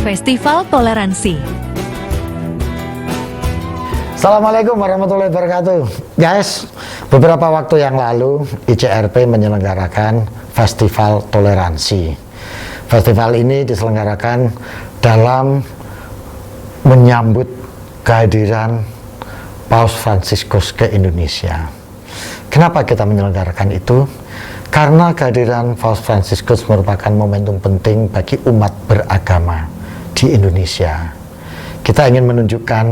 Festival Toleransi. Assalamualaikum warahmatullahi wabarakatuh. Guys, beberapa waktu yang lalu ICRP menyelenggarakan Festival Toleransi. Festival ini diselenggarakan dalam menyambut kehadiran Paus Fransiskus ke Indonesia. Kenapa kita menyelenggarakan itu? Karena kehadiran Paus Fransiskus merupakan momentum penting bagi umat beragama di Indonesia. Kita ingin menunjukkan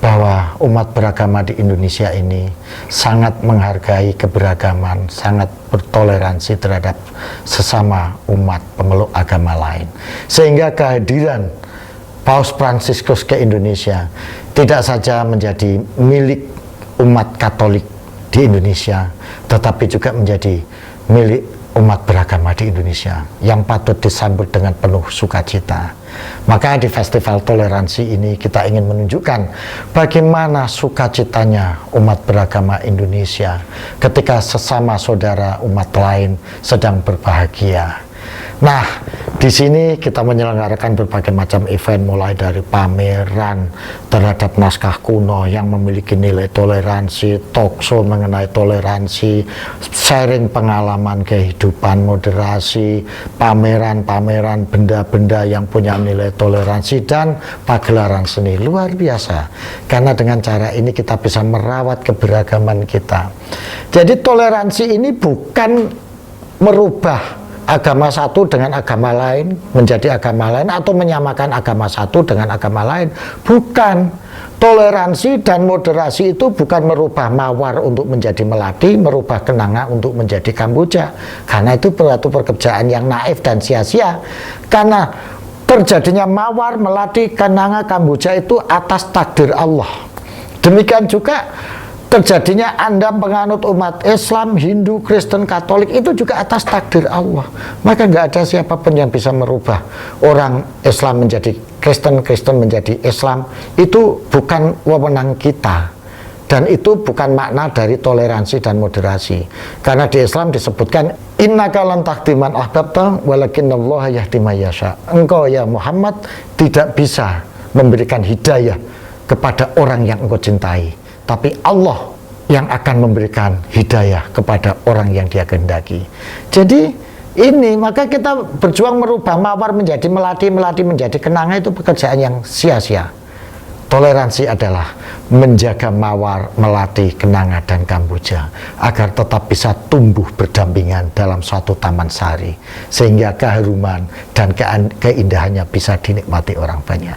bahwa umat beragama di Indonesia ini sangat menghargai keberagaman, sangat bertoleransi terhadap sesama umat pemeluk agama lain. Sehingga kehadiran Paus Fransiskus ke Indonesia tidak saja menjadi milik umat Katolik di Indonesia, tetapi juga menjadi milik umat beragama di Indonesia yang patut disambut dengan penuh sukacita. Maka di Festival Toleransi ini kita ingin menunjukkan bagaimana sukacitanya umat beragama Indonesia ketika sesama saudara umat lain sedang berbahagia. Nah, di sini kita menyelenggarakan berbagai macam event, mulai dari pameran terhadap naskah kuno yang memiliki nilai toleransi, talkshow mengenai toleransi, sharing pengalaman kehidupan moderasi, pameran-pameran benda-benda yang punya nilai toleransi, dan pagelaran seni. Luar biasa, karena dengan cara ini kita bisa merawat keberagaman kita. Jadi toleransi ini bukan merubah agama satu dengan agama lain menjadi agama lain atau menyamakan agama satu dengan agama lain. Bukan. Toleransi dan moderasi itu bukan merubah mawar untuk menjadi melati, merubah kenanga untuk menjadi kamboja. Karena itu suatu pekerjaan yang naif dan sia-sia. Karena terjadinya mawar, melati, kenanga, kamboja itu atas takdir Allah. Demikian juga terjadinya Anda penganut umat Islam, Hindu, Kristen, Katolik itu juga atas takdir Allah. Maka nggak ada siapapun yang bisa merubah orang Islam menjadi Kristen, Kristen menjadi Islam. Itu bukan wewenang kita, dan itu bukan makna dari toleransi dan moderasi. Karena di Islam disebutkan innaka lan tahdi man ahbabta walakinallaha yahdi may yasha. Engkau ya Muhammad tidak bisa memberikan hidayah kepada orang yang engkau cintai, tapi Allah yang akan memberikan hidayah kepada orang yang Dia kehendaki. Jadi ini, maka kita berjuang merubah mawar menjadi melati, melati menjadi kenanga, itu pekerjaan yang sia-sia. Toleransi adalah menjaga mawar, melati, kenanga, dan kamboja agar tetap bisa tumbuh berdampingan dalam suatu taman sari, sehingga keharuman dan keindahannya bisa dinikmati orang banyak.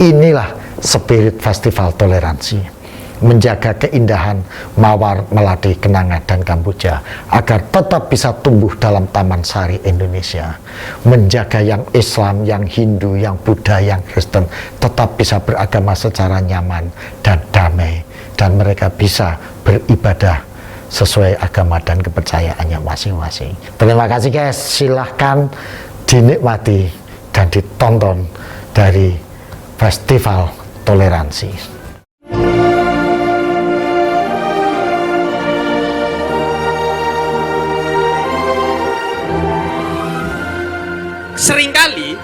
Inilah spirit Festival Toleransi, menjaga keindahan mawar, melati, kenanga, dan kamboja agar tetap bisa tumbuh dalam taman sari Indonesia. Menjaga yang Islam, yang Hindu, yang Buddha, yang Kristen tetap bisa beragama secara nyaman dan damai, dan mereka bisa beribadah sesuai agama dan kepercayaannya masing-masing. Terima kasih guys, silahkan dinikmati dan ditonton dari Festival Toleransi. Seringkali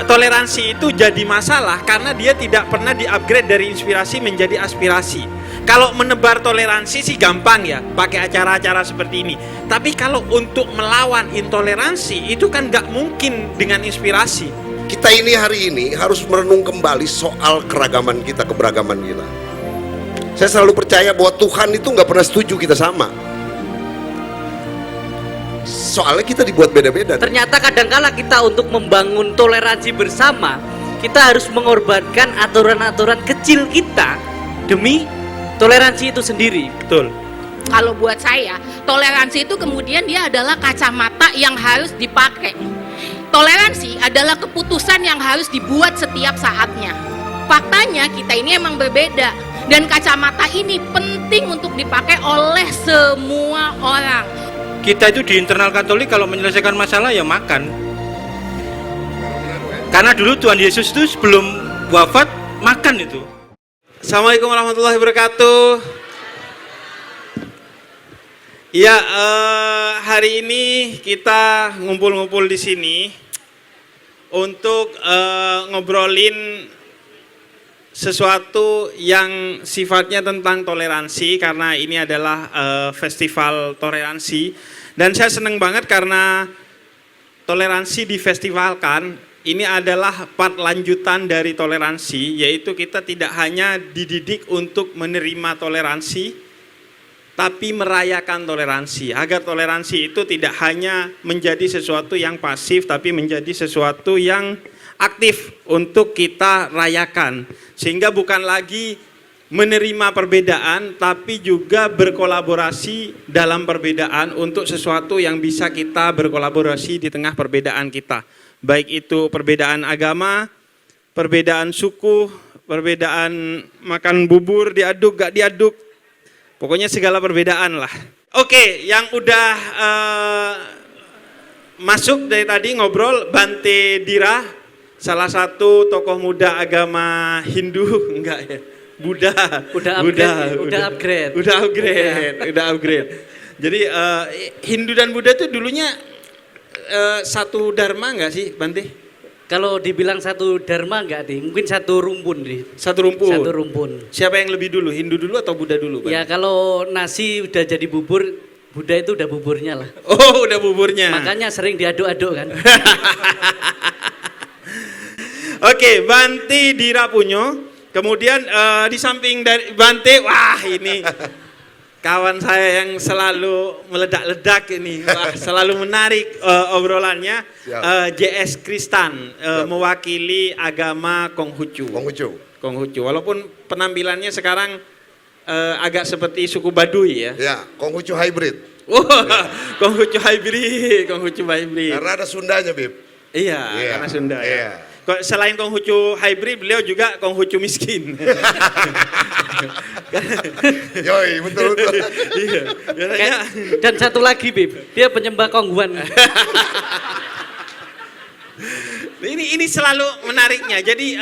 toleransi itu jadi masalah karena dia tidak pernah di-upgrade dari inspirasi menjadi aspirasi. Kalau menebar toleransi sih gampang ya, pakai acara-acara seperti ini. Tapi kalau untuk melawan intoleransi itu kan nggak mungkin dengan inspirasi. Kita ini hari ini harus merenung kembali soal keragaman kita, keberagaman kita. Saya selalu percaya bahwa Tuhan itu nggak pernah setuju kita sama. Soalnya kita dibuat beda-beda. Ternyata kadangkala kita untuk membangun toleransi bersama, kita harus mengorbankan aturan-aturan kecil kita demi toleransi itu sendiri. Betul. Kalau buat saya, toleransi itu kemudian dia adalah kacamata yang harus dipakai. Toleransi adalah keputusan yang harus dibuat setiap saatnya. Faktanya kita ini emang berbeda, dan kacamata ini penting untuk dipakai oleh semua orang. Kita itu di internal Katolik kalau menyelesaikan masalah ya makan. Karena dulu Tuhan Yesus itu sebelum wafat makan itu. Assalamualaikum warahmatullahi wabarakatuh. Ya, hari ini kita ngumpul-ngumpul di sini untuk ngobrolin sesuatu yang sifatnya tentang toleransi, karena ini adalah festival toleransi. Dan saya senang banget karena toleransi difestivalkan. Ini adalah part lanjutan dari toleransi, yaitu kita tidak hanya dididik untuk menerima toleransi, tapi merayakan toleransi. Agar toleransi itu tidak hanya menjadi sesuatu yang pasif, tapi menjadi sesuatu yang aktif untuk kita rayakan. Sehingga bukan lagi menerima perbedaan, tapi juga berkolaborasi dalam perbedaan untuk sesuatu yang bisa kita berkolaborasi di tengah perbedaan kita. Baik itu perbedaan agama, perbedaan suku, perbedaan makan bubur diaduk gak diaduk, pokoknya segala perbedaan lah. Oke, yang udah masuk dari tadi ngobrol, Bante Dira, salah satu tokoh muda agama Hindu, enggak ya, Udah upgrade. Jadi Hindu dan Buddha itu dulunya satu dharma enggak sih, Bante? Kalau dibilang satu dharma enggak nih, mungkin satu rumpun nih. Satu rumpun. Satu rumpun. Siapa yang lebih dulu, Hindu dulu atau Buddha dulu, Bante? Ya kalau nasi udah jadi bubur, Buddha itu udah buburnya lah. Oh, udah buburnya. Makanya sering diaduk-aduk kan. Oke, Bante Dira Punyo. Kemudian di samping dari Bante, wah ini kawan saya yang selalu meledak-ledak ini, wah, selalu menarik obrolannya. JS Kristan, mewakili agama Konghucu. Walaupun penampilannya sekarang agak seperti suku Baduy ya. Ya, Konghucu hybrid. Konghucu hybrid. Karena ada Sundanya, Bib. Iya, karena Sunda ya. Selain Konghucu hybrid, beliau juga Konghucu miskin. Yoi, betul. Iya. Dan satu lagi, Bib, dia penyembah Konghuan. Ini selalu menariknya. Jadi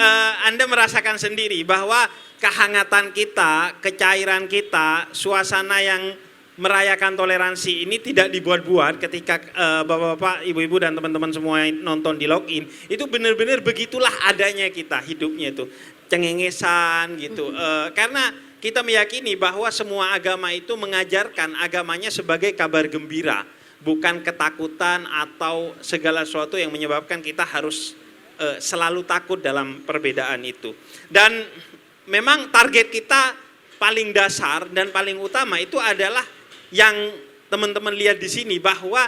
Anda merasakan sendiri bahwa kehangatan kita, kecairan kita, suasana yang merayakan toleransi ini tidak dibuat-buat ketika bapak-bapak, ibu-ibu dan teman-teman semua yang nonton di login, itu benar-benar begitulah adanya kita hidupnya itu, cengengesan gitu. Karena kita meyakini bahwa semua agama itu mengajarkan agamanya sebagai kabar gembira, bukan ketakutan atau segala sesuatu yang menyebabkan kita harus selalu takut dalam perbedaan itu. Dan memang target kita paling dasar dan paling utama itu adalah yang teman-teman lihat di sini, bahwa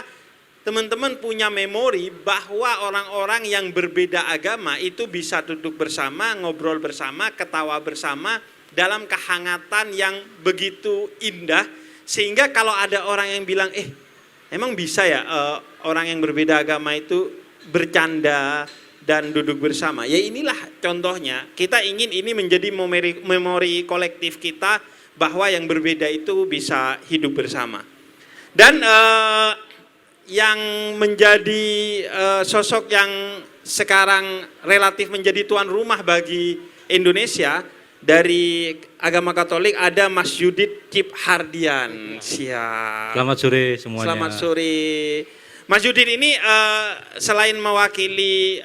teman-teman punya memori bahwa orang-orang yang berbeda agama itu bisa duduk bersama, ngobrol bersama, ketawa bersama dalam kehangatan yang begitu indah, sehingga kalau ada orang yang bilang, emang bisa ya orang yang berbeda agama itu bercanda dan duduk bersama. Ya inilah contohnya, kita ingin ini menjadi memori kolektif kita, bahwa yang berbeda itu bisa hidup bersama. Dan yang menjadi sosok yang sekarang relatif menjadi tuan rumah bagi Indonesia dari agama Katolik ada Mas Yudit Cip Hardian. Siap. Selamat sore semuanya. Selamat sore. Mas Yudit ini selain mewakili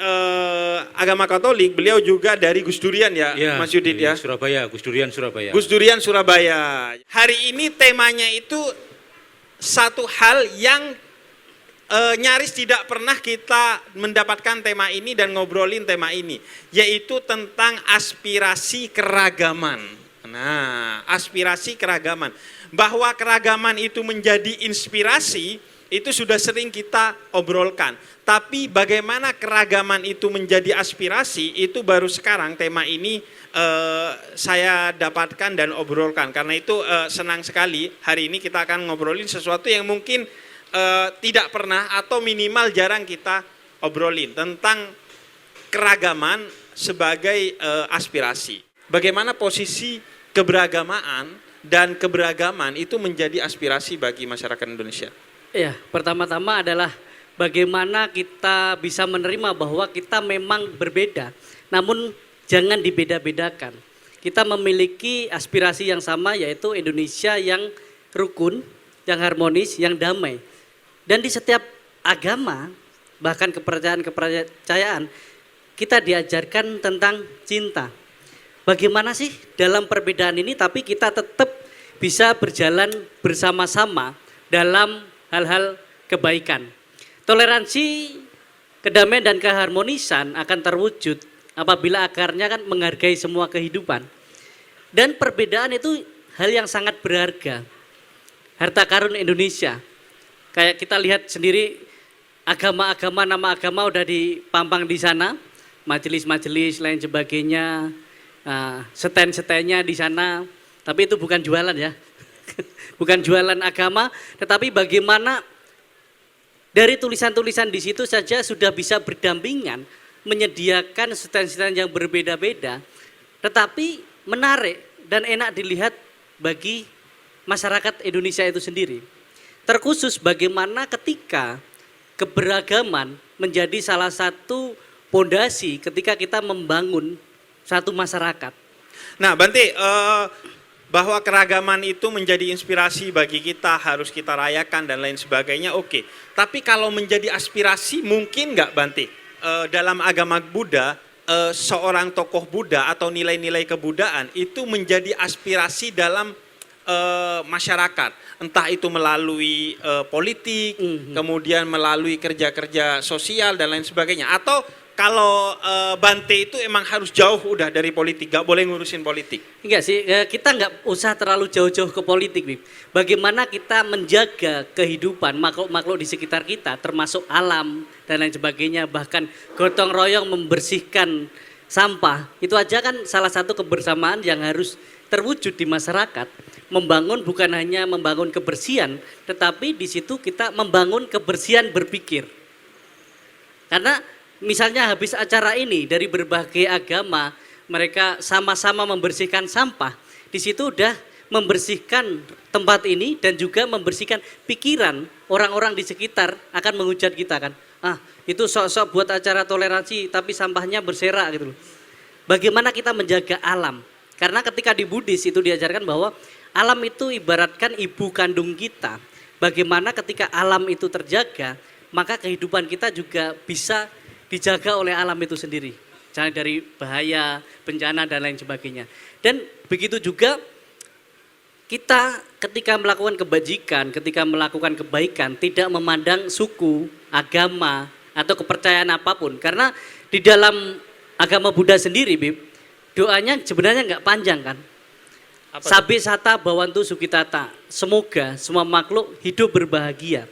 agama Katolik, beliau juga dari Gus Durian ya, Mas Yudit ya. Surabaya, Gus Durian Surabaya. Gus Durian Surabaya. Hari ini temanya itu satu hal yang nyaris tidak pernah kita mendapatkan tema ini dan ngobrolin tema ini, yaitu tentang aspirasi keragaman. Nah, aspirasi keragaman. Bahwa keragaman itu menjadi inspirasi, itu sudah sering kita obrolkan. Tapi bagaimana keragaman itu menjadi aspirasi, itu baru sekarang tema ini saya dapatkan dan obrolkan. Karena itu senang sekali hari ini kita akan ngobrolin sesuatu yang mungkin tidak pernah atau minimal jarang kita obrolin. Tentang keragaman sebagai aspirasi. Bagaimana posisi keberagamaan dan keberagaman itu menjadi aspirasi bagi masyarakat Indonesia. Ya, pertama-tama adalah bagaimana kita bisa menerima bahwa kita memang berbeda, namun jangan dibeda-bedakan. Kita memiliki aspirasi yang sama, yaitu Indonesia yang rukun, yang harmonis, yang damai. Dan di setiap agama, bahkan kepercayaan-kepercayaan, kita diajarkan tentang cinta. Bagaimana sih dalam perbedaan ini tapi kita tetap bisa berjalan bersama-sama dalam hal-hal kebaikan. Toleransi, kedamaian dan keharmonisan akan terwujud apabila akarnya kan menghargai semua kehidupan. Dan perbedaan itu hal yang sangat berharga. Harta karun Indonesia. Kayak kita lihat sendiri agama-agama, nama agama udah dipampang di sana, majelis-majelis lain sebagainya, stand-standnya di sana. Tapi itu bukan jualan ya, bukan jualan agama, tetapi bagaimana dari tulisan-tulisan di situ saja sudah bisa berdampingan, menyediakan stand-stand yang berbeda-beda, tetapi menarik dan enak dilihat bagi masyarakat Indonesia itu sendiri. Terkhusus bagaimana ketika keberagaman menjadi salah satu pondasi ketika kita membangun satu masyarakat. Nah, Bante, bahwa keragaman itu menjadi inspirasi bagi kita, harus kita rayakan dan lain sebagainya, oke. Tapi kalau menjadi aspirasi, mungkin nggak, Bante, dalam agama Buddha, seorang tokoh Buddha atau nilai-nilai kebudayaan itu menjadi aspirasi dalam masyarakat, entah itu melalui politik, kemudian melalui kerja-kerja sosial dan lain sebagainya, atau kalau Bante itu emang harus jauh udah dari politik, gak boleh ngurusin politik. Enggak sih, kita nggak usah terlalu jauh-jauh ke politik, Bib. Bagaimana kita menjaga kehidupan makhluk-makhluk di sekitar kita, termasuk alam dan lain sebagainya, bahkan gotong royong membersihkan sampah, itu aja kan salah satu kebersamaan yang harus terwujud di masyarakat. Membangun bukan hanya membangun kebersihan, tetapi di situ kita membangun kebersihan berpikir. Karena misalnya habis acara ini dari berbagai agama, mereka sama-sama membersihkan sampah. Di situ udah membersihkan tempat ini dan juga membersihkan pikiran orang-orang di sekitar akan menghujat kita kan. Itu sok-sok buat acara toleransi tapi sampahnya berserak gitu loh. Bagaimana kita menjaga alam? Karena ketika di Buddhis itu diajarkan bahwa alam itu ibaratkan ibu kandung kita. Bagaimana ketika alam itu terjaga, maka kehidupan kita juga bisa dijaga oleh alam itu sendiri. Misalnya dari bahaya, bencana dan lain sebagainya. Dan begitu juga kita ketika melakukan kebajikan, ketika melakukan kebaikan, tidak memandang suku, agama, atau kepercayaan apapun. Karena di dalam agama Buddha sendiri, Bib, doanya sebenarnya nggak panjang kan. Sabe sata bawantu sukitata. Semoga semua makhluk hidup berbahagia.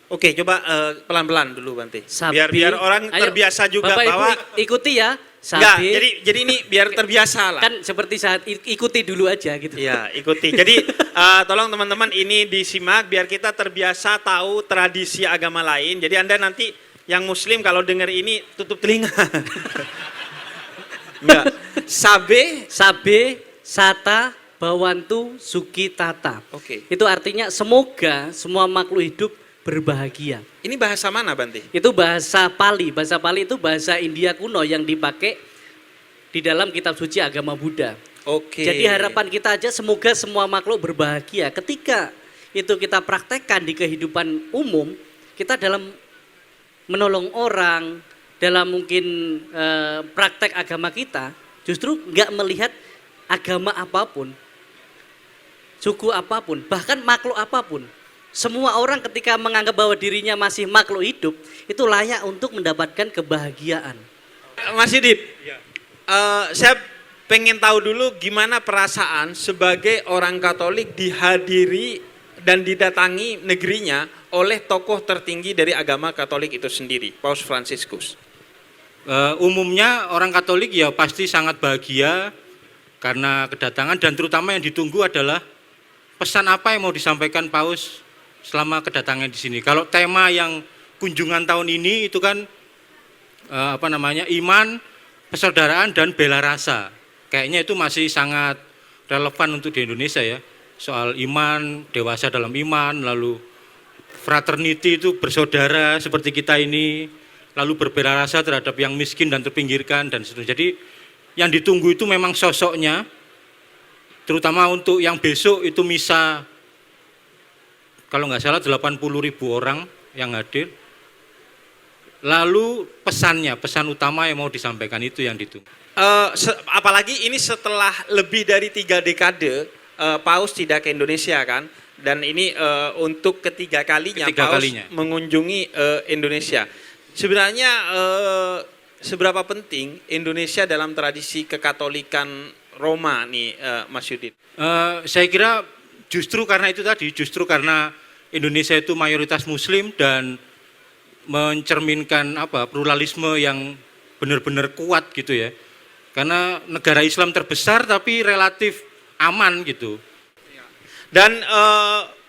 Oke, coba pelan-pelan dulu, Bante. Biar orang terbiasa juga Bapak bahwa Ibu ikuti ya. enggak, jadi ini biar terbiasa lah. Kan seperti saat ikuti dulu aja gitu. Iya, ikuti. Jadi tolong teman-teman ini disimak biar kita terbiasa tahu tradisi agama lain. Jadi Anda nanti yang muslim kalau dengar ini tutup telinga. Enggak. Sabe sata bawantu sukitata. Oke. Itu artinya semoga semua makhluk hidup berbahagia. Ini bahasa mana, Bante? Itu bahasa Pali. Bahasa Pali itu bahasa India kuno yang dipakai di dalam kitab suci agama Buddha. Oke. Jadi harapan kita aja semoga semua makhluk berbahagia. Ketika itu kita praktekkan di kehidupan umum, kita dalam menolong orang, dalam mungkin praktek agama kita, justru nggak melihat agama apapun, suku apapun, bahkan makhluk apapun. Semua orang ketika menganggap bahwa dirinya masih makhluk hidup, itu layak untuk mendapatkan kebahagiaan. Mas Yudit, saya pengen tahu dulu gimana perasaan sebagai orang Katolik dihadiri dan didatangi negerinya oleh tokoh tertinggi dari agama Katolik itu sendiri, Paus Fransiskus. Umumnya orang Katolik ya pasti sangat bahagia karena kedatangan, dan terutama yang ditunggu adalah pesan apa yang mau disampaikan Paus selama kedatangan di sini. Kalau tema yang kunjungan tahun ini itu kan iman, persaudaraan dan bela rasa. Kayaknya itu masih sangat relevan untuk di Indonesia ya. Soal iman, dewasa dalam iman, lalu fraternity itu bersaudara seperti kita ini, lalu berbela rasa terhadap yang miskin dan terpinggirkan dan seterusnya. Jadi yang ditunggu itu memang sosoknya, terutama untuk yang besok itu misa, kalau nggak salah 80.000 orang yang hadir. Lalu pesannya, pesan utama yang mau disampaikan itu yang ditunggu. Apalagi ini setelah lebih dari 3 dekade Paus tidak ke Indonesia kan, dan ini untuk ketiga kalinya Paus mengunjungi Indonesia. Sebenarnya seberapa penting Indonesia dalam tradisi kekatolikan Roma nih, Mas Yudit? Saya kira justru karena itu tadi, justru karena Indonesia itu mayoritas Muslim dan mencerminkan pluralisme yang benar-benar kuat gitu ya. Karena negara Islam terbesar tapi relatif aman gitu. Dan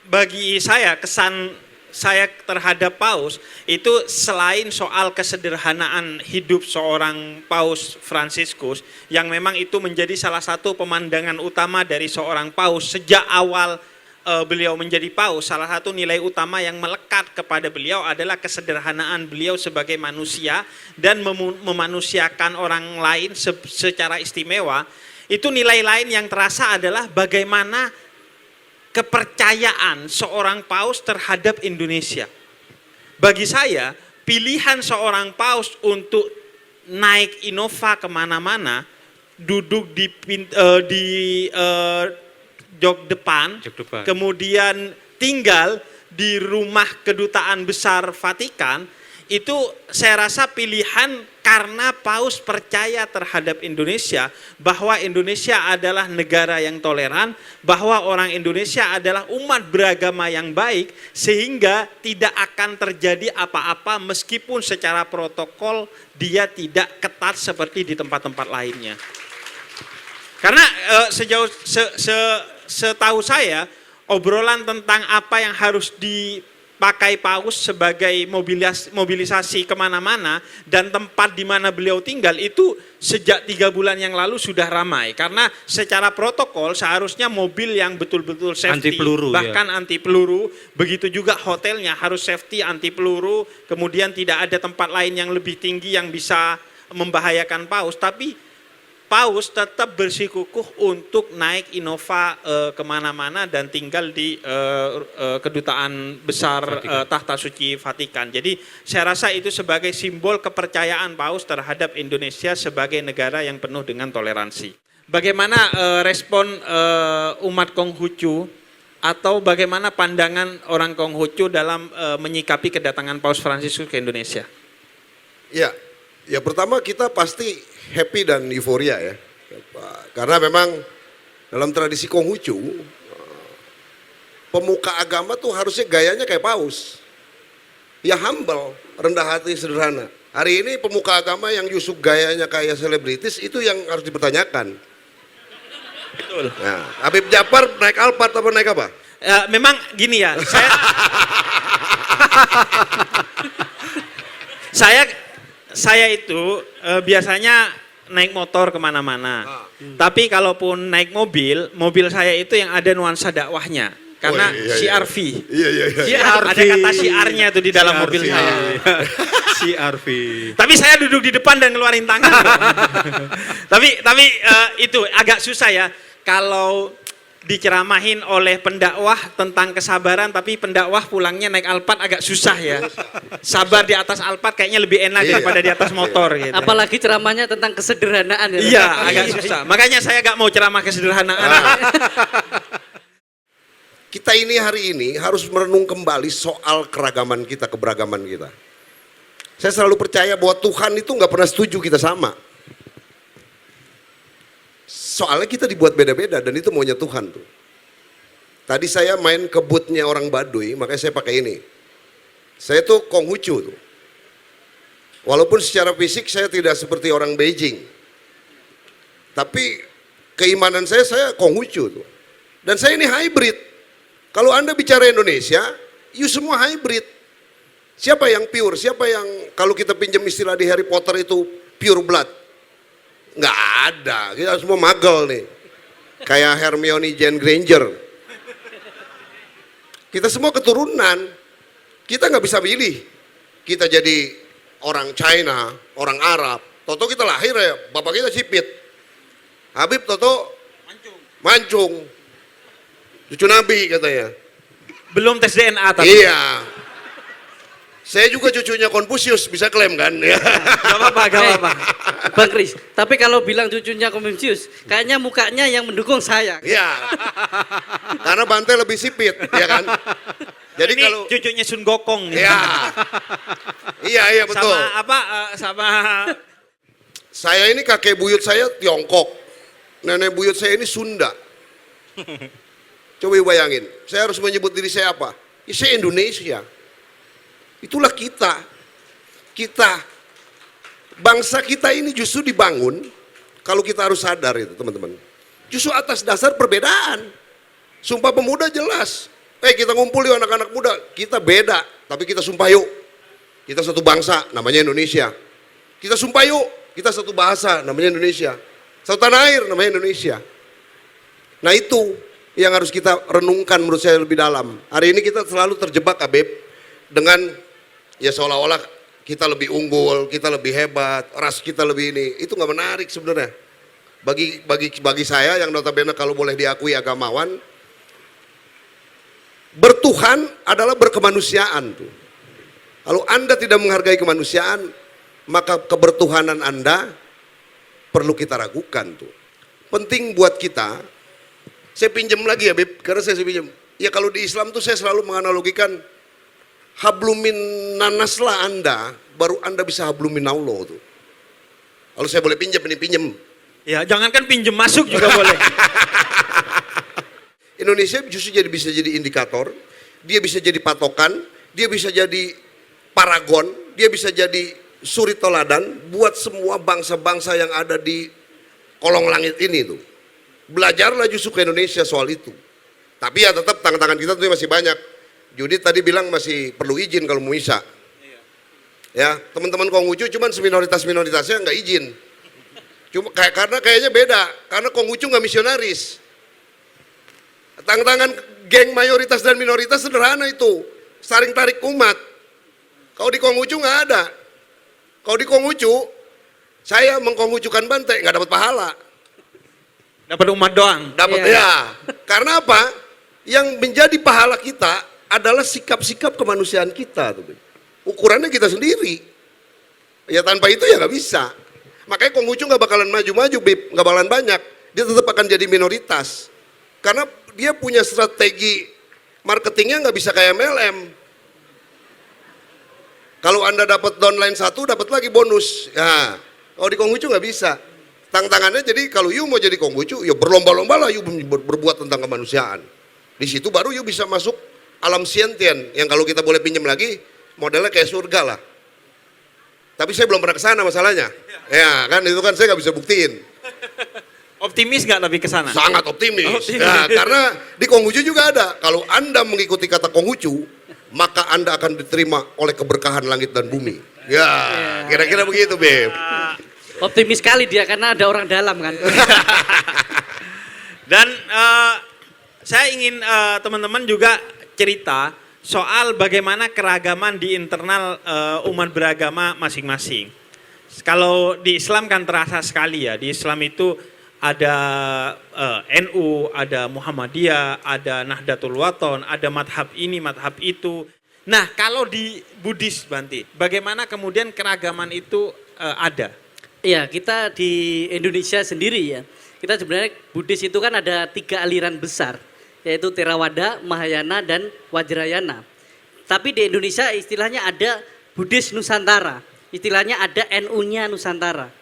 bagi saya kesan saya terhadap Paus itu selain soal kesederhanaan hidup seorang Paus Fransiskus yang memang itu menjadi salah satu pemandangan utama dari seorang Paus sejak awal beliau menjadi Paus. Salah satu nilai utama yang melekat kepada beliau adalah kesederhanaan beliau sebagai manusia dan memanusiakan orang lain secara istimewa. Itu nilai lain yang terasa adalah bagaimana kepercayaan seorang Paus terhadap Indonesia. Bagi saya, pilihan seorang Paus untuk naik Innova kemana-mana, duduk di jok depan, kemudian tinggal di rumah kedutaan besar Vatikan, itu saya rasa pilihan karena Paus percaya terhadap Indonesia, bahwa Indonesia adalah negara yang toleran, bahwa orang Indonesia adalah umat beragama yang baik, sehingga tidak akan terjadi apa-apa meskipun secara protokol dia tidak ketat seperti di tempat-tempat lainnya. Karena setahu saya, obrolan tentang apa yang harus dipakai Paus sebagai mobilisasi kemana-mana dan tempat di mana beliau tinggal itu sejak 3 bulan yang lalu sudah ramai. Karena secara protokol seharusnya mobil yang betul-betul safety, anti peluru, bahkan anti peluru, begitu juga hotelnya harus safety anti peluru, kemudian tidak ada tempat lain yang lebih tinggi yang bisa membahayakan Paus, tapi Paus tetap bersikukuh untuk naik Innova kemana-mana dan tinggal di kedutaan besar Tahta Suci Vatikan. Jadi saya rasa itu sebagai simbol kepercayaan Paus terhadap Indonesia sebagai negara yang penuh dengan toleransi. Bagaimana respon umat Konghucu atau bagaimana pandangan orang Konghucu dalam menyikapi kedatangan Paus Fransiskus ke Indonesia? Ya pertama kita pasti happy dan euforia ya. Karena memang dalam tradisi Konghucu, pemuka agama tuh harusnya gayanya kayak Paus. Ya humble, rendah hati, sederhana. Hari ini pemuka agama yang justru gayanya kayak selebritis, itu yang harus dipertanyakan. Betul. Nah, Habib Djafar naik Alphard apa naik apa? Memang gini ya, saya itu biasanya naik motor kemana-mana. Tapi kalaupun naik mobil saya itu yang ada nuansa dakwahnya. Karena CRV. Ada kata syiarnya tuh di dalam mobil saya. CRV. Tapi saya duduk di depan dan ngeluarin tangan. tapi itu agak susah ya. Kalau diceramahin oleh pendakwah tentang kesabaran, tapi pendakwah pulangnya naik Alphard agak susah ya. Sabar di atas Alphard kayaknya lebih enak daripada di atas motor gitu. Apalagi ceramahnya tentang kesederhanaan ya. Iya, agak susah. Makanya saya gak mau ceramah kesederhanaan. Kita ini hari ini harus merenung kembali soal keragaman kita, keberagaman kita. Saya selalu percaya bahwa Tuhan itu gak pernah setuju kita sama. Soalnya kita dibuat beda-beda dan itu maunya Tuhan tuh. Tadi saya main ke booth-nya orang Baduy, makanya saya pakai ini. Saya tuh Konghucu tuh. Walaupun secara fisik saya tidak seperti orang Beijing. Tapi keimanan saya Konghucu tuh. Dan saya ini hybrid. Kalau Anda bicara Indonesia, you semua hybrid. Siapa yang pure? Siapa yang kalau kita pinjam istilah di Harry Potter itu pure blood? Nggak ada, kita semua magel nih. Kayak Hermione Jane Granger. Kita semua keturunan. Kita nggak bisa pilih. Kita jadi orang China, orang Arab. Toto kita lahir ya, bapak kita sipit. Habib Toto mancung. Cucu Nabi katanya. Belum tes DNA tapi. Iya. Saya juga cucunya Konfusius, bisa klaim kan? Ya. Gak apa-apa, gak apa-apa. Bang Kris, tapi kalau bilang cucunya Konfusius, kayaknya mukanya yang mendukung saya. Ya, karena Bante lebih sipit, ya kan? Jadi Ini kalau cucunya Sun Gokong nih. ya, iya betul. Sama apa? Sama Saya ini kakek buyut saya Tiongkok, nenek buyut saya ini Sunda. Coba bayangin, saya harus menyebut diri saya apa? Ya, saya Indonesia. Itulah kita. Bangsa kita ini justru dibangun, kalau kita harus sadar itu teman-teman. Justru atas dasar perbedaan. Sumpah Pemuda jelas. Kita ngumpul yuk anak-anak muda, kita beda, tapi kita sumpah yuk. Kita satu bangsa, namanya Indonesia. Kita sumpah yuk, kita satu bahasa, namanya Indonesia. Satu tanah air, namanya Indonesia. Nah itu yang harus kita renungkan menurut saya lebih dalam. Hari ini kita selalu terjebak, Habib, dengan ya seolah-olah kita lebih unggul, kita lebih hebat, ras kita lebih ini. Itu nggak menarik sebenarnya. Bagi saya yang notabene kalau boleh diakui agamawan, bertuhan adalah berkemanusiaan tuh. Kalau Anda tidak menghargai kemanusiaan, maka kebertuhanan Anda perlu kita ragukan tuh. Penting buat kita. Saya pinjam lagi ya, Bib, karena saya pinjam. Ya kalau di Islam tuh saya selalu menganalogikan hablumin nanaslah Anda, baru Anda bisa hablumin Allah tuh. Kalau saya boleh pinjam, ini pinjam. ya jangankan pinjem masuk juga boleh. Indonesia justru bisa jadi indikator, dia bisa jadi patokan, dia bisa jadi paragon, dia bisa jadi suri toladan buat semua bangsa-bangsa yang ada di kolong langit ini tuh. Belajarlah justru ke Indonesia soal itu. Tapi ya tetap tangan-tangan kita tuh masih banyak. Judit tadi bilang masih perlu izin kalau mau misa. Ya, teman-teman Konghucu cuman seminoritas-minoritasnya nggak izin. Cuma karena kayaknya beda, karena Konghucu nggak misionaris. Tangan-tangan geng mayoritas dan minoritas sederhana itu, saling tarik umat. Kalau di Konghucu nggak ada. Kalau di Konghucu, saya mengkonghucukan Bante nggak dapat pahala. Dapat umat doang. Dapat ya. Karena apa? Yang menjadi pahala kita adalah sikap-sikap kemanusiaan kita. Ukurannya kita sendiri. Ya tanpa itu ya nggak bisa. Makanya Konghucu nggak bakalan maju-maju, Bib, nggak bakalan banyak. Dia tetap akan jadi minoritas. Karena dia punya strategi marketingnya nggak bisa kayak MLM. Kalau Anda dapat downline satu, dapat lagi bonus. Ya, kalau di Konghucu nggak bisa. Tantangannya jadi kalau you mau jadi Konghucu, ya berlomba-lomba lah you berbuat tentang kemanusiaan. Di situ baru you bisa masuk alam sientien yang kalau kita boleh pinjam lagi modelnya kayak surga lah. Tapi saya belum pernah ke sana masalahnya. Ya kan itu kan saya nggak bisa buktiin. Optimis nggak tapi ke sana? Sangat optimis. Ya, karena di Konghucu juga ada. Kalau Anda mengikuti kata Konghucu, maka Anda akan diterima oleh keberkahan langit dan bumi. Ya, kira-kira begitu, Beb. Optimis sekali dia karena ada orang dalam kan. Dan saya ingin teman-teman juga cerita soal bagaimana keragaman di internal umat beragama masing-masing. Kalau di Islam kan terasa sekali ya, di Islam itu ada NU, ada Muhammadiyah, ada Nahdlatul Wathon, ada madhab ini, madhab itu. Nah kalau di Buddhis, Bante, bagaimana kemudian keragaman itu ada? Iya, kita di Indonesia sendiri ya, kita sebenarnya Buddhis itu kan ada 3 aliran besar, yaitu Theravada, Mahayana, dan Vajrayana. Tapi di Indonesia istilahnya ada Buddhis Nusantara, istilahnya ada NU-nya Nusantara.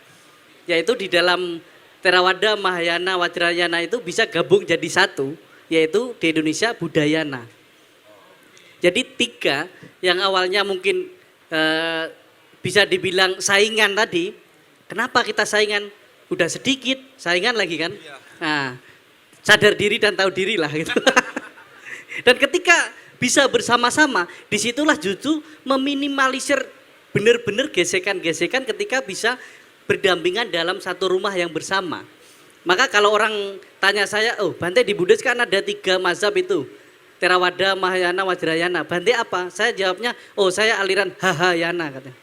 Yaitu di dalam Theravada, Mahayana, Vajrayana itu bisa gabung jadi satu, yaitu di Indonesia Budayana. Jadi 3 yang awalnya mungkin bisa dibilang saingan tadi. Kenapa kita saingan? Udah sedikit, saingan lagi kan? Nah, sadar diri dan tahu diri lah gitu. Dan ketika bisa bersama-sama, disitulah justru meminimalisir benar-benar gesekan-gesekan ketika bisa berdampingan dalam satu rumah yang bersama. Maka kalau orang tanya saya, oh Bante di Buddhis kan ada 3 mazhab itu, Theravada, Mahayana, Vajrayana. Bante apa? Saya jawabnya, oh saya aliran Hahayana katanya.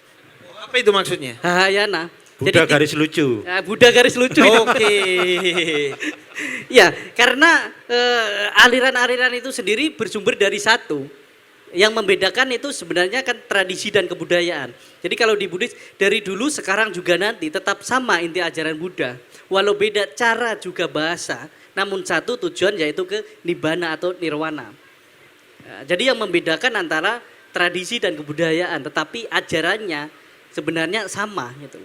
Apa itu maksudnya? Hahayana. Buddha garis lucu. Ya, Buddha garis lucu. Oke. Ya, karena aliran-aliran itu sendiri bersumber dari satu, Yang membedakan itu sebenarnya kan tradisi dan kebudayaan. Jadi kalau di Buddhis dari dulu sekarang juga nanti tetap sama inti ajaran Buddha. Walau beda cara juga bahasa, namun satu tujuan yaitu ke nibbana atau nirwana. Nah, jadi yang membedakan antara tradisi dan kebudayaan, tetapi ajarannya sebenarnya sama gitu.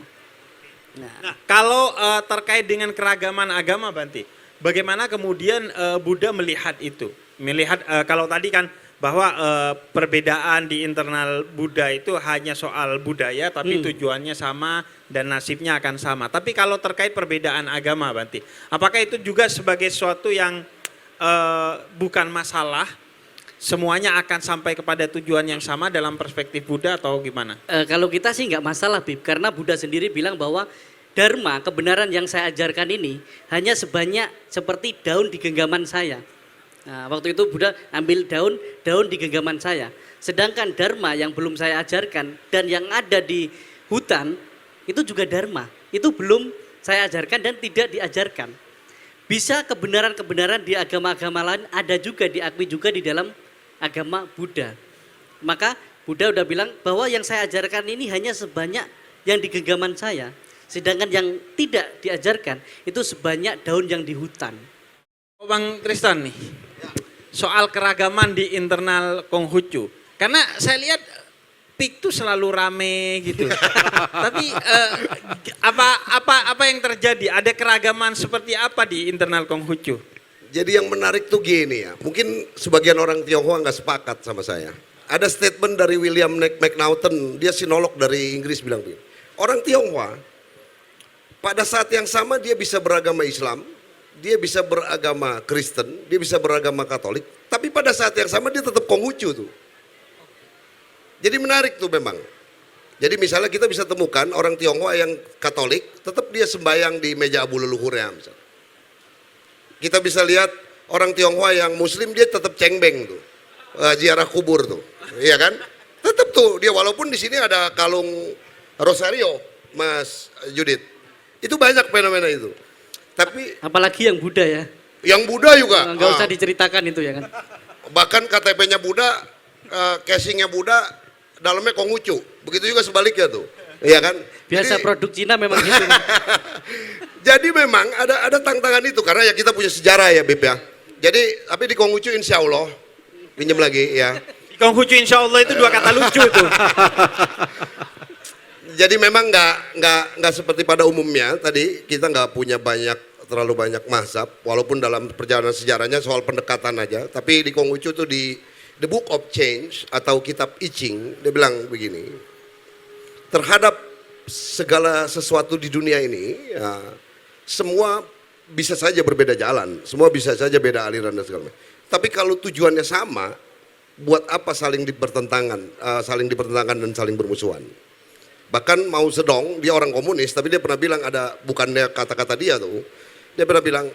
Nah, kalau terkait dengan keragaman agama, Bante, bagaimana kemudian Buddha melihat itu? Melihat kalau tadi kan bahwa perbedaan di internal Buddha itu hanya soal budaya, tapi tujuannya sama dan nasibnya akan sama. Tapi kalau terkait perbedaan agama, Bante, apakah itu juga sebagai sesuatu yang bukan masalah? Semuanya akan sampai kepada tujuan yang sama dalam perspektif Buddha atau gimana? Kalau kita sih nggak masalah, Bib, karena Buddha sendiri bilang bahwa Dharma, kebenaran yang saya ajarkan ini hanya sebanyak seperti daun di genggaman saya. Nah, waktu itu Buddha ambil daun di genggaman saya. Sedangkan Dharma yang belum saya ajarkan dan yang ada di hutan itu juga Dharma. Itu belum saya ajarkan dan tidak diajarkan. Bisa kebenaran-kebenaran di agama-agama lain ada juga, diakui juga di dalam agama Buddha. Maka Buddha udah bilang bahwa yang saya ajarkan ini hanya sebanyak yang di genggaman saya. Sedangkan yang tidak diajarkan itu sebanyak daun yang di hutan. Bang Tristan nih, soal keragaman di internal Konghucu. Karena saya lihat PIK tuh selalu rame gitu. Tapi apa yang terjadi? Ada keragaman seperti apa di internal Konghucu? Jadi yang menarik tuh gini ya, mungkin sebagian orang Tionghoa nggak sepakat sama saya. Ada statement dari William McNaughton, dia sinolog dari Inggris bilang begini, orang Tionghoa pada saat yang sama dia bisa beragama Islam, dia bisa beragama Kristen, dia bisa beragama Katolik, tapi pada saat yang sama dia tetap Konghucu tuh. Jadi menarik tuh memang. Jadi misalnya kita bisa temukan orang Tionghoa yang Katolik, tetap dia sembahyang di meja abu leluhurnya misalnya. Kita bisa lihat orang Tionghoa yang Muslim dia tetap cengbeng tuh, ziarah kubur tuh, iya kan? Tetap tuh dia walaupun di sini ada kalung rosario, Mas Judit, itu banyak fenomena itu. Tapi apalagi yang Buddha ya. yang Buddha juga, Nggak usah diceritakan itu ya kan. bahkan KTP-nya Buddha, casingnya Buddha, dalamnya Konghucu, begitu juga sebaliknya tuh, iya kan? Biasa Jadi, produk Cina memang gitu. jadi memang ada tantangan itu karena ya kita punya sejarah ya Beb ya. Jadi tapi di Konghucu insya Allah pinjam lagi ya. Di Konghucu insya Allah itu dua kata lucu tuh. Jadi memang nggak seperti pada umumnya tadi kita nggak punya terlalu banyak mazhab walaupun dalam perjalanan sejarahnya soal pendekatan aja. Tapi di Konghucu tuh di The Book of Change atau kitab I Ching dia bilang begini, terhadap segala sesuatu di dunia ini ya, semua bisa saja berbeda jalan, semua bisa saja beda aliran dan segala macam. Tapi kalau tujuannya sama, buat apa saling dipertentangkan dan saling bermusuhan? Bahkan Mao Zedong, dia orang komunis, tapi dia pernah bilang ada, bukannya kata-kata dia tuh, dia pernah bilang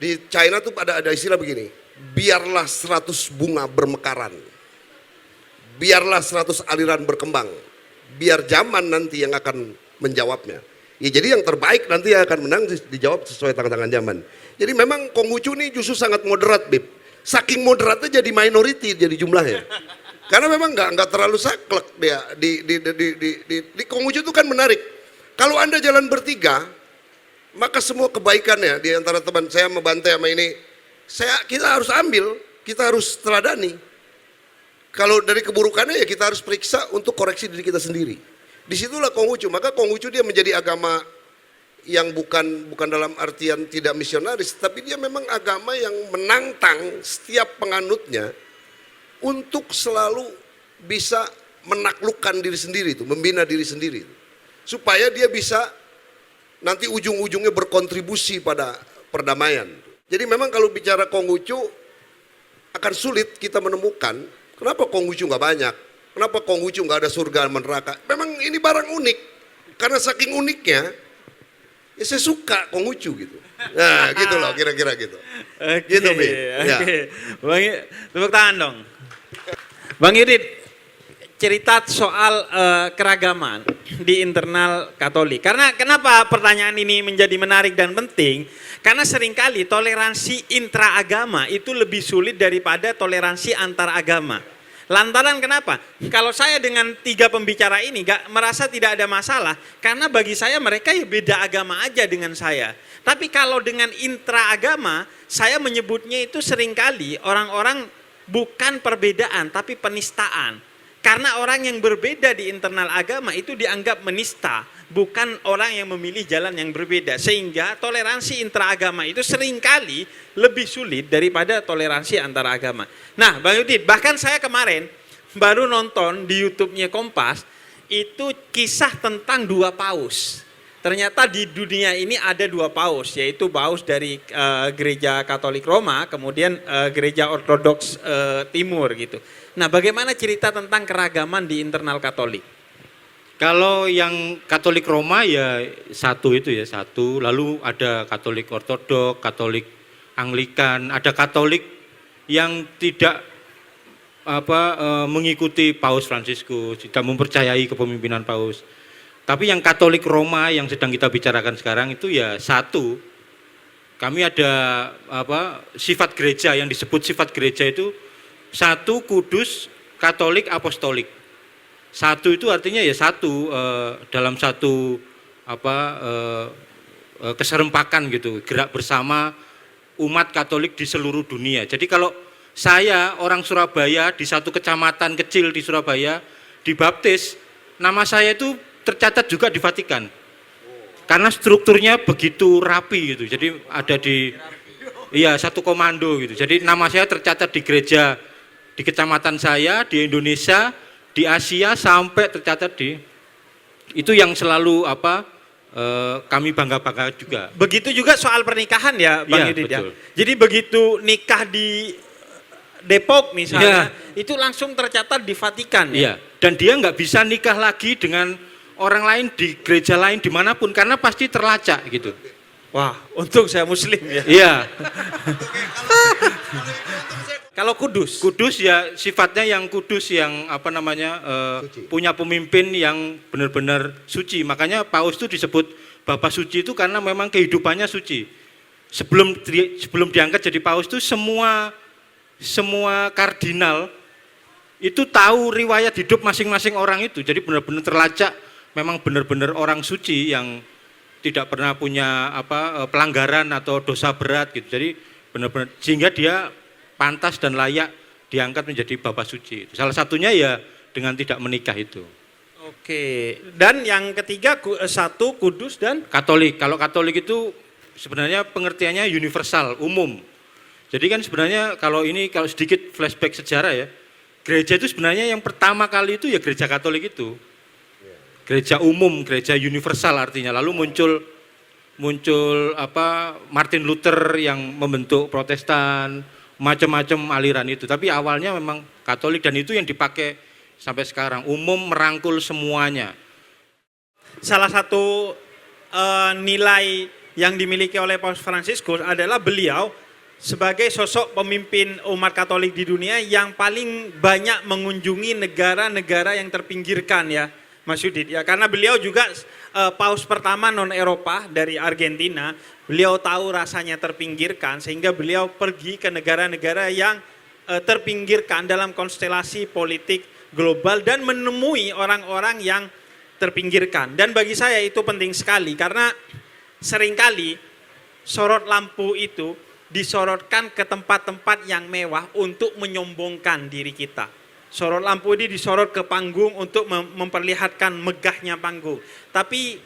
di China tuh ada istilah begini, biarlah 100 bunga bermekaran, biarlah 100 aliran berkembang, biar zaman nanti yang akan menjawabnya. Ya, jadi yang terbaik nanti yang akan menang dijawab sesuai tantangan zaman. Jadi memang Konghucu ini justru sangat moderat, Bib. Saking moderatnya jadi minority jadi jumlahnya. Karena memang nggak terlalu saklek dia di Konghucu itu kan menarik. Kalau Anda jalan bertiga, maka semua kebaikannya di antara teman saya membantai sama ini, kita harus ambil, kita harus teladani. Kalau dari keburukannya ya kita harus periksa untuk koreksi diri kita sendiri. Disitulah Konghucu, maka Konghucu dia menjadi agama yang bukan dalam artian tidak misionaris, tapi dia memang agama yang menantang setiap penganutnya untuk selalu bisa menaklukkan diri sendiri itu, membina diri sendiri itu, supaya dia bisa nanti ujung-ujungnya berkontribusi pada perdamaian. Jadi memang kalau bicara Konghucu akan sulit kita menemukan kenapa Konghucu nggak banyak. Kenapa Konghucu nggak ada surga dan neraka? Memang ini barang unik. Karena saking uniknya, ya saya suka Konghucu gitu. Nah gitu loh kira-kira gitu. Oke, Gitu Bi. Ya. Bang, tepuk tangan dong. Bang Yudit, cerita soal keragaman di internal Katolik. Karena kenapa pertanyaan ini menjadi menarik dan penting? Karena seringkali toleransi intraagama itu lebih sulit daripada toleransi antar agama. Lantaran kenapa? Kalau saya dengan 3 pembicara ini gak merasa tidak ada masalah, karena bagi saya mereka ya beda agama aja dengan saya. Tapi kalau dengan intra agama, saya menyebutnya itu seringkali orang-orang bukan perbedaan tapi penistaan. Karena orang yang berbeda di internal agama itu dianggap menista, bukan orang yang memilih jalan yang berbeda. Sehingga toleransi intraagama itu seringkali lebih sulit daripada toleransi antara agama. Nah, Bang Yudit, bahkan saya kemarin baru nonton di YouTube-nya Kompas, itu kisah tentang 2 paus. Ternyata di dunia ini ada 2 paus, yaitu paus dari gereja Katolik Roma, kemudian gereja Ortodoks Timur gitu. Nah, bagaimana cerita tentang keragaman di internal Katolik? Kalau yang Katolik Roma ya satu itu ya, satu. Lalu ada Katolik Ortodok, Katolik Anglikan, ada Katolik yang tidak mengikuti Paus Fransiskus, tidak mempercayai kepemimpinan Paus. Tapi yang Katolik Roma yang sedang kita bicarakan sekarang itu ya satu. Kami ada sifat gereja, yang disebut sifat gereja itu satu, kudus, Katolik, apostolik. Satu itu artinya ya satu dalam satu keserempakan gitu, gerak bersama umat Katolik di seluruh dunia. Jadi kalau saya orang Surabaya di satu kecamatan kecil di Surabaya dibaptis, nama saya itu tercatat juga di Vatikan. Karena strukturnya begitu rapi gitu. Jadi ada di satu komando gitu. Jadi nama saya tercatat di gereja di kecamatan saya, di Indonesia, di Asia, sampai tercatat di itu yang selalu kami bangga-bangga juga. Begitu juga soal pernikahan ya, Bang Yudit ya. Jadi begitu nikah di Depok misalnya, itu langsung tercatat di Vatikan ya. Dan dia nggak bisa nikah lagi dengan orang lain di gereja lain dimanapun, karena pasti terlacak gitu. Wah, untung saya Muslim ya. Iya. Kalau kudus? Kudus ya sifatnya yang kudus, yang punya pemimpin yang benar-benar suci. Makanya Paus itu disebut Bapak Suci itu karena memang kehidupannya suci. Sebelum diangkat jadi Paus itu semua kardinal itu tahu riwayat hidup masing-masing orang itu. Jadi benar-benar terlacak, memang benar-benar orang suci yang tidak pernah punya pelanggaran atau dosa berat gitu. Jadi benar-benar sehingga dia pantas dan layak diangkat menjadi Bapak Suci. Salah satunya ya dengan tidak menikah itu. Oke. Dan yang ketiga satu, kudus dan Katolik. Kalau Katolik itu sebenarnya pengertiannya universal, umum. Jadi kan sebenarnya kalau sedikit flashback sejarah ya, gereja itu sebenarnya yang pertama kali itu ya gereja Katolik itu. Gereja umum, gereja universal artinya. Lalu muncul Martin Luther yang membentuk Protestan, macam-macam aliran itu. Tapi awalnya memang Katolik, dan itu yang dipakai sampai sekarang, umum, merangkul semuanya. Salah satu nilai yang dimiliki oleh Paus Fransiskus adalah beliau sebagai sosok pemimpin umat Katolik di dunia yang paling banyak mengunjungi negara-negara yang terpinggirkan ya, Mas Yudit ya, karena beliau juga Paus pertama non Eropa dari Argentina. Beliau tahu rasanya terpinggirkan sehingga beliau pergi ke negara-negara yang terpinggirkan dalam konstelasi politik global dan menemui orang-orang yang terpinggirkan. Dan bagi saya itu penting sekali karena seringkali sorot lampu itu disorotkan ke tempat-tempat yang mewah untuk menyombongkan diri kita. Sorot lampu ini disorot ke panggung untuk memperlihatkan megahnya panggung. Tapi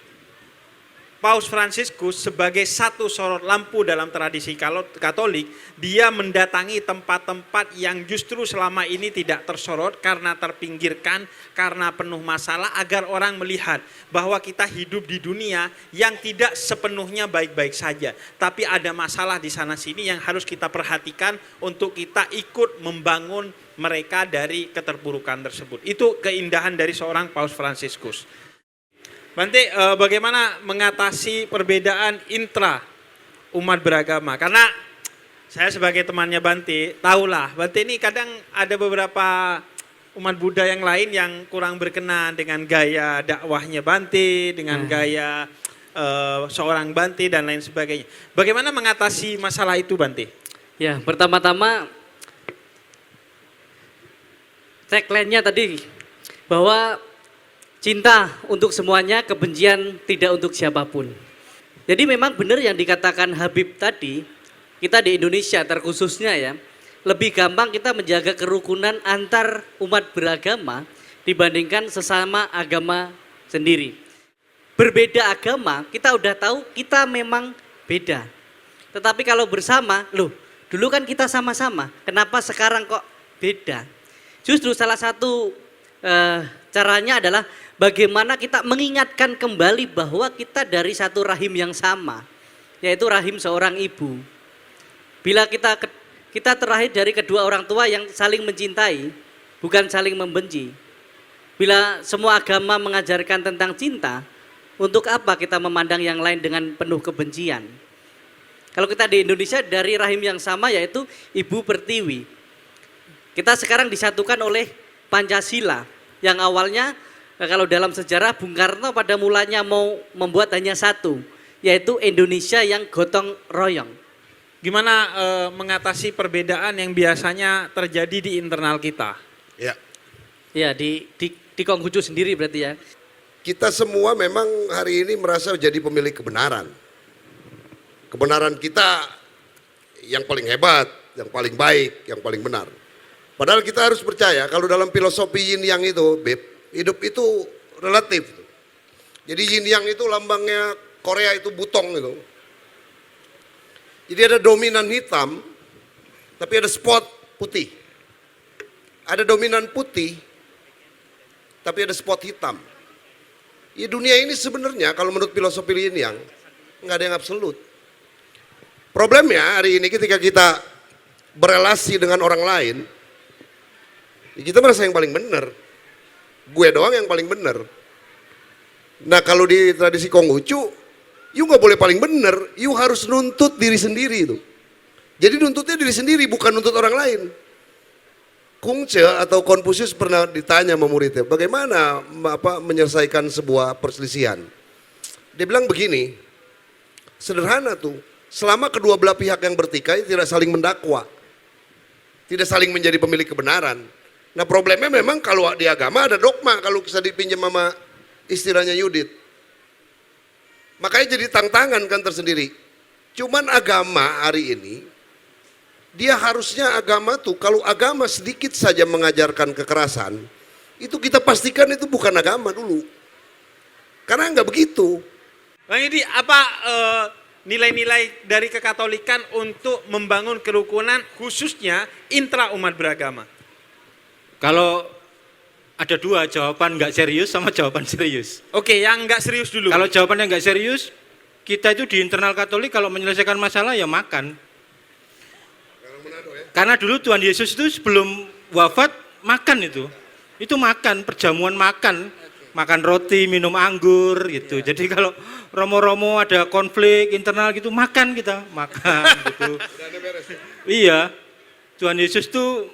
Paus Fransiskus sebagai satu sorot lampu dalam tradisi Katolik, dia mendatangi tempat-tempat yang justru selama ini tidak tersorot karena terpinggirkan, karena penuh masalah, agar orang melihat bahwa kita hidup di dunia yang tidak sepenuhnya baik-baik saja. Tapi ada masalah di sana-sini yang harus kita perhatikan untuk kita ikut membangun mereka dari keterpurukan tersebut. Itu keindahan dari seorang Paus Fransiskus. Bante, bagaimana mengatasi perbedaan intra umat beragama? Karena saya sebagai temannya Bante, tahulah Bante ini kadang ada beberapa umat Buddha yang lain yang kurang berkenan dengan gaya dakwahnya Bante, dengan gaya seorang Bante dan lain sebagainya. Bagaimana mengatasi masalah itu, Bante? Ya, pertama-tama tagline-nya tadi bahwa cinta untuk semuanya, kebencian tidak untuk siapapun. Jadi memang benar yang dikatakan Habib tadi, kita di Indonesia terkhususnya ya, lebih gampang kita menjaga kerukunan antar umat beragama dibandingkan sesama agama sendiri. Berbeda agama, kita udah tahu kita memang beda. Tetapi kalau bersama, loh dulu kan kita sama-sama, kenapa sekarang kok beda? Justru salah satu caranya adalah bagaimana kita mengingatkan kembali bahwa kita dari satu rahim yang sama, yaitu rahim seorang ibu. Bila kita terlahir dari kedua orang tua yang saling mencintai, bukan saling membenci. Bila semua agama mengajarkan tentang cinta, untuk apa kita memandang yang lain dengan penuh kebencian? Kalau kita di Indonesia dari rahim yang sama, yaitu Ibu Pertiwi. Kita sekarang disatukan oleh Pancasila yang awalnya kalau dalam sejarah Bung Karno pada mulanya mau membuat hanya satu, yaitu Indonesia yang gotong royong. Gimana mengatasi perbedaan yang biasanya terjadi di internal kita? Ya. Ya di Konghucu sendiri berarti ya. Kita semua memang hari ini merasa jadi pemilik kebenaran. Kebenaran kita yang paling hebat, yang paling baik, yang paling benar. Padahal kita harus percaya kalau dalam filosofi yin yang itu, hidup itu relatif. Jadi yin yang itu lambangnya Korea itu butong itu. Jadi ada dominan hitam, tapi ada spot putih. Ada dominan putih, tapi ada spot hitam. Ya dunia ini sebenarnya kalau menurut filosofi yin yang nggak ada yang absolut. Problemnya hari ini ketika kita berelasi dengan orang lain, kita merasa yang paling benar. Gue doang yang paling benar. Nah kalau di tradisi Konghucu, you nggak boleh paling benar, you harus nuntut diri sendiri itu. Jadi nuntutnya diri sendiri, bukan nuntut orang lain. Kungce atau Konfusius pernah ditanya sama muridnya, bagaimana menyelesaikan sebuah perselisihan? Dia bilang begini, sederhana tuh, selama kedua belah pihak yang bertikai tidak saling mendakwa, tidak saling menjadi pemilik kebenaran. Nah problemnya memang kalau di agama ada dogma, kalau bisa dipinjam sama istilahnya Yudit. Makanya jadi tantangan kan tersendiri. Cuman agama hari ini, dia harusnya agama tuh, kalau agama sedikit saja mengajarkan kekerasan, itu kita pastikan itu bukan agama dulu. Karena nggak begitu. Bang Edi, apa nilai-nilai dari kekatolikan untuk membangun kerukunan khususnya intra umat beragama? Kalau ada dua, jawaban nggak serius sama jawaban serius. Oke, yang nggak serius dulu. Kalau jawaban yang nggak serius, kita itu di internal Katolik kalau menyelesaikan masalah ya makan. Karena dulu Tuhan Yesus itu sebelum wafat makan itu makan, perjamuan makan, makan roti, minum anggur gitu. Jadi kalau romo-romo ada konflik internal gitu makan kita, makan gitu. Iya, Tuhan Yesus tuh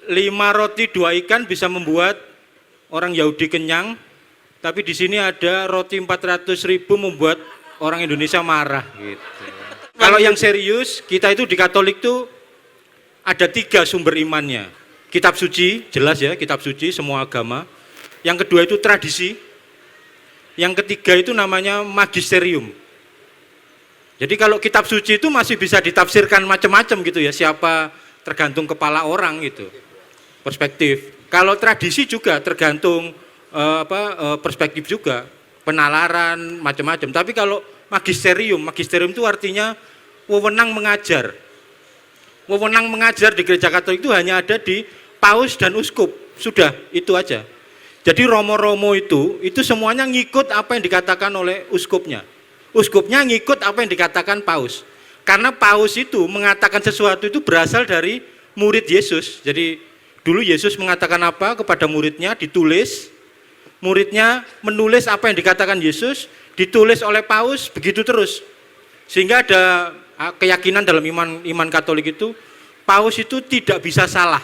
5 roti 2 ikan bisa membuat orang Yahudi kenyang, tapi di sini ada roti 400.000 membuat orang Indonesia marah gitu. Kalau yang serius, kita itu di Katolik tuh ada 3 sumber imannya. Kitab suci, jelas ya, kitab suci semua agama. Yang kedua itu tradisi. Yang ketiga itu namanya magisterium. Jadi kalau kitab suci itu masih bisa ditafsirkan macam-macam gitu ya, siapa tergantung kepala orang gitu. Perspektif. Kalau tradisi juga tergantung perspektif juga, penalaran macam-macam. Tapi kalau magisterium itu artinya wewenang mengajar. Wewenang mengajar di gereja Katolik itu hanya ada di paus dan uskup. Sudah, itu aja. Jadi romo-romo itu semuanya ngikut apa yang dikatakan oleh uskupnya. Uskupnya ngikut apa yang dikatakan paus. Karena paus itu mengatakan sesuatu itu berasal dari murid Yesus. Jadi dulu Yesus mengatakan apa kepada muridnya, ditulis. Muridnya menulis apa yang dikatakan Yesus, ditulis oleh paus, begitu terus. Sehingga ada keyakinan dalam iman Katolik itu, paus itu tidak bisa salah.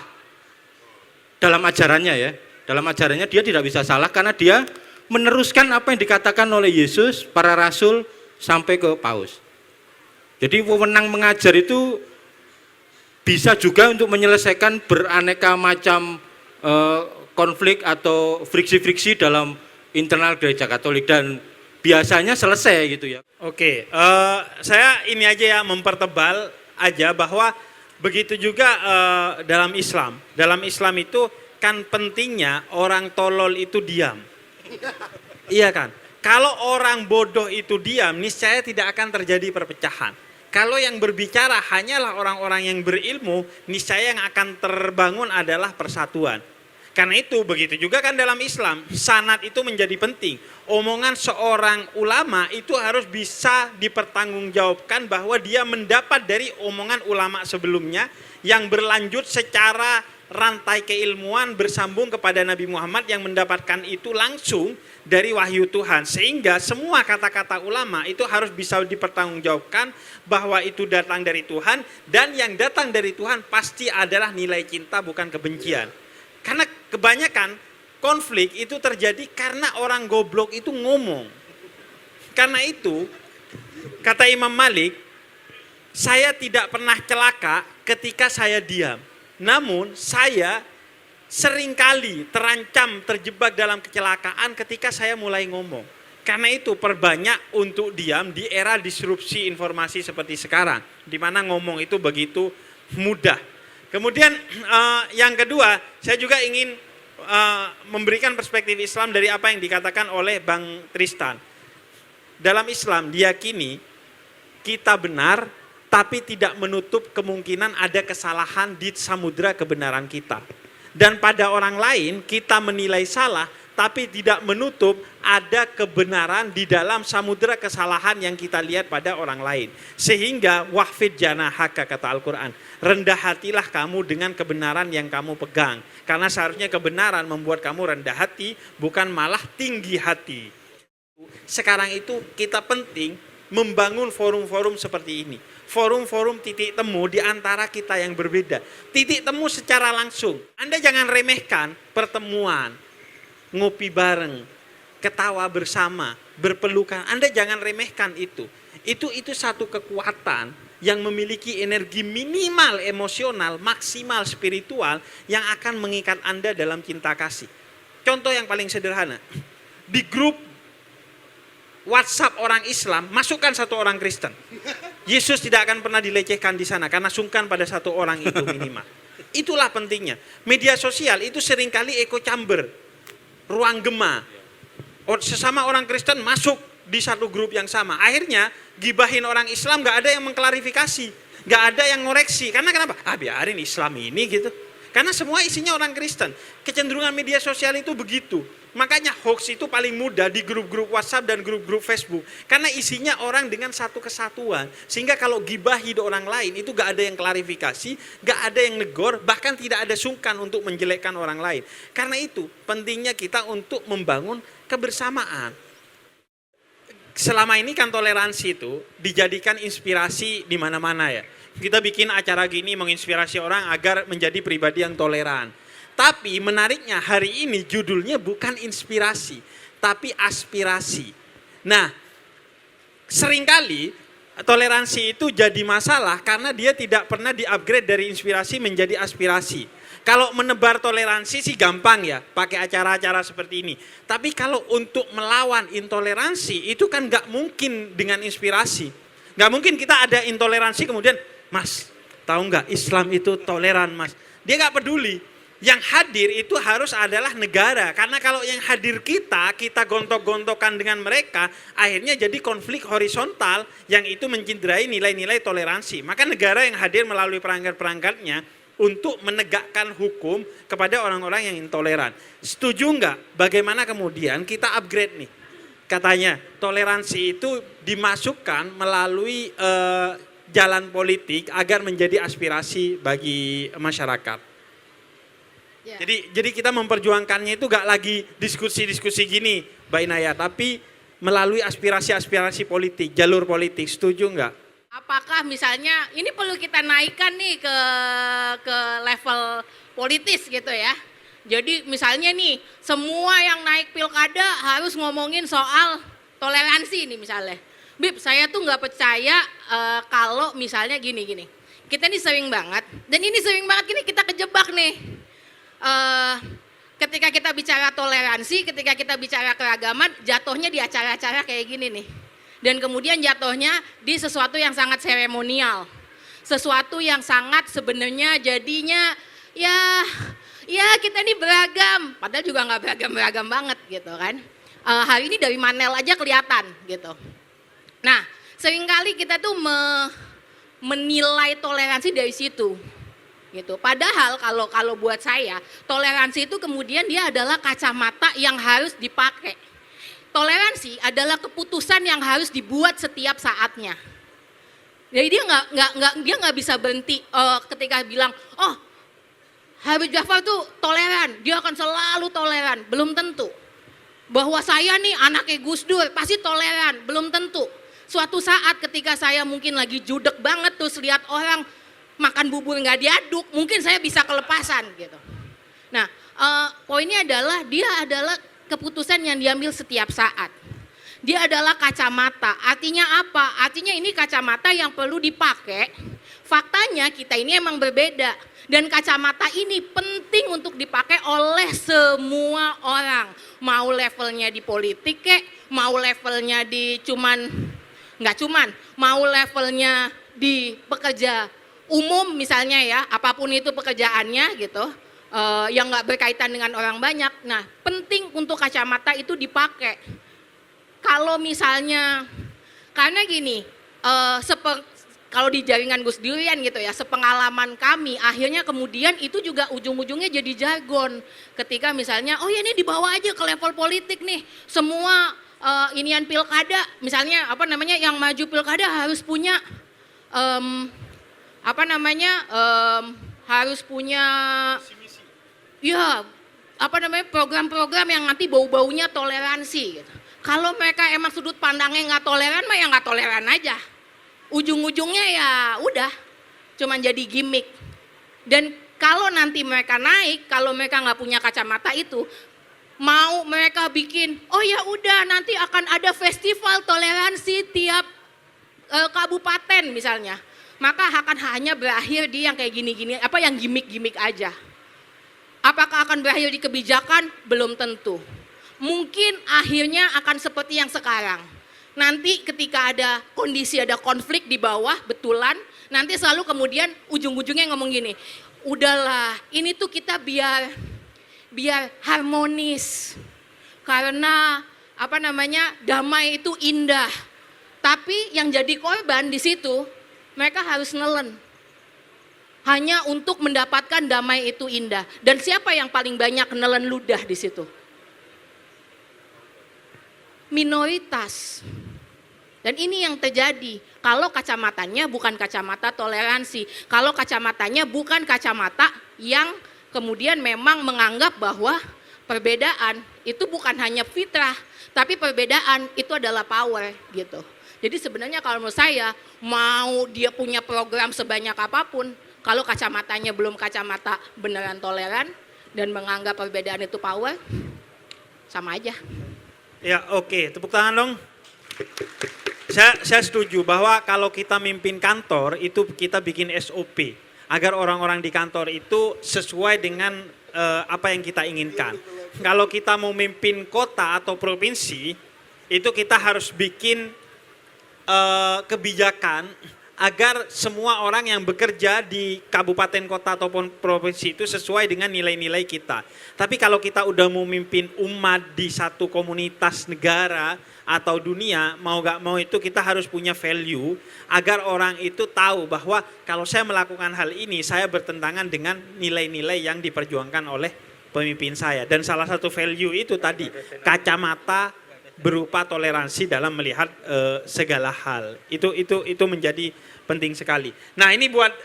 Dalam ajarannya ya, dalam ajarannya dia tidak bisa salah karena dia meneruskan apa yang dikatakan oleh Yesus, para rasul sampai ke paus. Jadi wewenang mengajar itu bisa juga untuk menyelesaikan beraneka macam konflik atau friksi-friksi dalam internal gereja Katolik, dan biasanya selesai gitu ya. Oke, saya ini aja ya mempertebal aja bahwa begitu juga dalam Islam. Dalam Islam itu kan pentingnya orang tolol itu diam. Iya kan? Kalau orang bodoh itu diam, niscaya tidak akan terjadi perpecahan. Kalau yang berbicara hanyalah orang-orang yang berilmu, niscaya yang akan terbangun adalah persatuan. Karena itu begitu juga kan dalam Islam, sanad itu menjadi penting. Omongan seorang ulama itu harus bisa dipertanggungjawabkan bahwa dia mendapat dari omongan ulama sebelumnya yang berlanjut secara rantai keilmuan bersambung kepada Nabi Muhammad yang mendapatkan itu langsung dari wahyu Tuhan. Sehingga semua kata-kata ulama itu harus bisa dipertanggungjawabkan bahwa itu datang dari Tuhan, dan yang datang dari Tuhan pasti adalah nilai cinta bukan kebencian. Karena kebanyakan konflik itu terjadi karena orang goblok itu ngomong. Karena itu kata Imam Malik, saya tidak pernah celaka ketika saya diam. Namun saya seringkali terancam terjebak dalam kecelakaan ketika saya mulai ngomong. Karena itu perbanyak untuk diam di era disrupsi informasi seperti sekarang, di mana ngomong itu begitu mudah. Kemudian yang kedua, saya juga ingin memberikan perspektif Islam dari apa yang dikatakan oleh Bang Tristan. Dalam Islam diyakini kita benar, tapi tidak menutup kemungkinan ada kesalahan di samudera kebenaran kita. Dan pada orang lain kita menilai salah, tapi tidak menutup ada kebenaran di dalam samudera kesalahan yang kita lihat pada orang lain. Sehingga wahfid janahaka, kata Al-Quran, rendah hatilah kamu dengan kebenaran yang kamu pegang. Karena seharusnya kebenaran membuat kamu rendah hati, bukan malah tinggi hati. Sekarang itu kita penting membangun forum-forum seperti ini. Forum-forum titik temu di antara kita yang berbeda. Titik temu secara langsung. Anda jangan remehkan pertemuan, ngopi bareng, ketawa bersama, berpelukan. Anda jangan remehkan itu. Itu satu kekuatan yang memiliki energi minimal emosional, maksimal spiritual yang akan mengikat Anda dalam cinta kasih. Contoh yang paling sederhana. Di grup WhatsApp orang Islam, masukkan satu orang Kristen. Yesus tidak akan pernah dilecehkan di sana karena sungkan pada satu orang itu minimal. Itulah pentingnya. Media sosial itu seringkali echo chamber, ruang gema. Sesama orang Kristen masuk di satu grup yang sama. Akhirnya gibahin orang Islam gak ada yang mengklarifikasi, gak ada yang ngoreksi. Karena kenapa? Biarin Islam ini gitu. Karena semua isinya orang Kristen. Kecenderungan media sosial itu begitu. Makanya hoax itu paling mudah di grup-grup WhatsApp dan grup-grup Facebook. Karena isinya orang dengan satu kesatuan. Sehingga kalau gibah hidup orang lain itu gak ada yang klarifikasi, gak ada yang negor, bahkan tidak ada sungkan untuk menjelekkan orang lain. Karena itu pentingnya kita untuk membangun kebersamaan. Selama ini kan toleransi itu dijadikan inspirasi di mana-mana ya. Kita bikin acara gini menginspirasi orang agar menjadi pribadi yang toleran. Tapi menariknya hari ini judulnya bukan inspirasi, tapi aspirasi. Nah, seringkali toleransi itu jadi masalah karena dia tidak pernah di-upgrade dari inspirasi menjadi aspirasi. Kalau menebar toleransi sih gampang ya, pakai acara-acara seperti ini. Tapi kalau untuk melawan intoleransi itu kan gak mungkin dengan inspirasi. Gak mungkin kita ada intoleransi kemudian, Mas, tahu nggak Islam itu toleran, Mas? Dia nggak peduli. Yang hadir itu harus adalah negara. Karena kalau yang hadir kita gontok-gontokan dengan mereka, akhirnya jadi konflik horizontal yang itu mencederai nilai-nilai toleransi. Maka negara yang hadir melalui perangkat-perangkatnya untuk menegakkan hukum kepada orang-orang yang intoleran. Setuju nggak? Bagaimana kemudian kita upgrade nih? Katanya toleransi itu dimasukkan melalui jalan politik agar menjadi aspirasi bagi masyarakat. Ya. Jadi kita memperjuangkannya itu gak lagi diskusi-diskusi gini, Mbak Inaya, tapi melalui aspirasi-aspirasi politik, jalur politik. Setuju nggak? Apakah misalnya ini perlu kita naikkan nih ke level politis gitu ya. Jadi misalnya nih semua yang naik pilkada harus ngomongin soal toleransi nih misalnya. Bib, saya tuh nggak percaya kalau misalnya gini. kita ini sering banget, dan ini sering banget ini kita kejebak nih. Ketika kita bicara toleransi, ketika kita bicara keragaman, jatuhnya di acara-acara kayak gini nih. Dan kemudian jatuhnya di sesuatu yang sangat seremonial. Sesuatu yang sangat sebenarnya jadinya ya kita ini beragam, padahal juga nggak beragam-beragam banget gitu kan. Hari ini dari Manel aja kelihatan gitu. Nah, seringkali kita tuh menilai toleransi dari situ. Gitu. Padahal kalau buat saya, toleransi itu kemudian dia adalah kacamata yang harus dipakai. Toleransi adalah keputusan yang harus dibuat setiap saatnya. Jadi dia nggak bisa berhenti ketika bilang, oh Habib Ja'far tuh toleran, dia akan selalu toleran. Belum tentu. Bahwa saya nih anaknya Gus Dur pasti toleran, belum tentu. Suatu saat ketika saya mungkin lagi judek banget terus lihat orang makan bubur nggak diaduk, mungkin saya bisa kelepasan gitu. Nah, poinnya adalah dia adalah keputusan yang diambil setiap saat. Dia adalah kacamata. Artinya apa? Artinya ini kacamata yang perlu dipakai. Faktanya kita ini emang berbeda. Dan kacamata ini penting untuk dipakai oleh semua orang. Mau levelnya di politik kek, mau levelnya di mau levelnya di pekerja umum misalnya ya, apapun itu pekerjaannya gitu, yang nggak berkaitan dengan orang banyak. Nah, penting untuk kacamata itu dipakai. Kalau misalnya, karena gini, kalau di jaringan Gus Durian gitu ya, sepengalaman kami, akhirnya kemudian itu juga ujung-ujungnya jadi jargon. Ketika misalnya, oh ya ini dibawa aja ke level politik nih, semua inian pilkada, misalnya yang maju pilkada harus punya harus punya program-program yang nanti bau-baunya toleransi gitu. Kalau mereka emang sudut pandangnya nggak toleran mah ya nggak toleran aja. Ujung-ujungnya ya udah cuman jadi gimmick. Dan kalau nanti mereka naik, kalau mereka nggak punya kacamata itu, mau mereka bikin, oh ya udah nanti akan ada festival toleransi tiap kabupaten misalnya. Maka akan hanya berakhir di yang kayak gini-gini, yang gimmick-gimmick aja. Apakah akan berakhir di kebijakan? Belum tentu. Mungkin akhirnya akan seperti yang sekarang. Nanti ketika ada kondisi, ada konflik di bawah, betulan, nanti selalu kemudian ujung-ujungnya ngomong gini, udahlah ini tuh kita biar harmonis. Karena damai itu indah. Tapi yang jadi korban di situ, mereka harus nelen. Hanya untuk mendapatkan damai itu indah. Dan siapa yang paling banyak nelen ludah di situ? Minoritas. Dan ini yang terjadi. Kalau kacamatanya bukan kacamata toleransi. Kalau kacamatanya bukan kacamata yang kemudian memang menganggap bahwa perbedaan itu bukan hanya fitrah. Tapi perbedaan itu adalah power gitu. Jadi sebenarnya kalau menurut saya, mau dia punya program sebanyak apapun, kalau kacamatanya belum kacamata beneran toleran dan menganggap perbedaan itu power, sama aja. Ya oke, tepuk tangan dong. Saya setuju bahwa kalau kita mimpin kantor itu kita bikin SOP agar orang-orang di kantor itu sesuai dengan apa yang kita inginkan. Kalau kita mau mimpin kota atau provinsi, itu kita harus bikin kebijakan agar semua orang yang bekerja di kabupaten kota ataupun provinsi itu sesuai dengan nilai-nilai kita. Tapi kalau kita udah mau mimpin umat di satu komunitas negara atau dunia, mau gak mau itu kita harus punya value agar orang itu tahu bahwa kalau saya melakukan hal ini saya bertentangan dengan nilai-nilai yang diperjuangkan oleh pemimpin saya. Dan salah satu value itu tadi kacamata berupa toleransi dalam melihat segala hal. Itu menjadi penting sekali. Nah, ini buat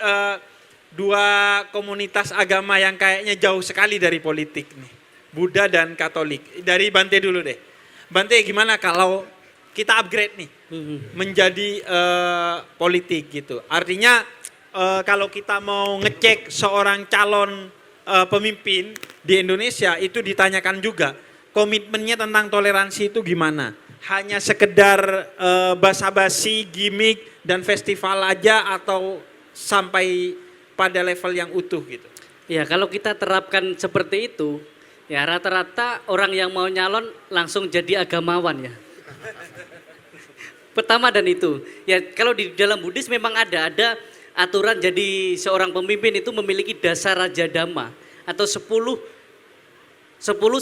dua komunitas agama yang kayaknya jauh sekali dari politik nih. Buddha dan Katolik. Dari Bante dulu deh. Bante, gimana kalau kita upgrade nih menjadi politik gitu. Artinya kalau kita mau ngecek seorang calon pemimpin di Indonesia itu ditanyakan juga komitmennya tentang toleransi itu gimana? Hanya sekedar basa-basi, gimmick dan festival aja atau sampai pada level yang utuh gitu? Ya kalau kita terapkan seperti itu, ya rata-rata orang yang mau nyalon langsung jadi agamawan ya. Pertama dan itu, ya kalau di dalam Buddhis memang ada aturan jadi seorang pemimpin itu memiliki dasar raja dhamma atau 10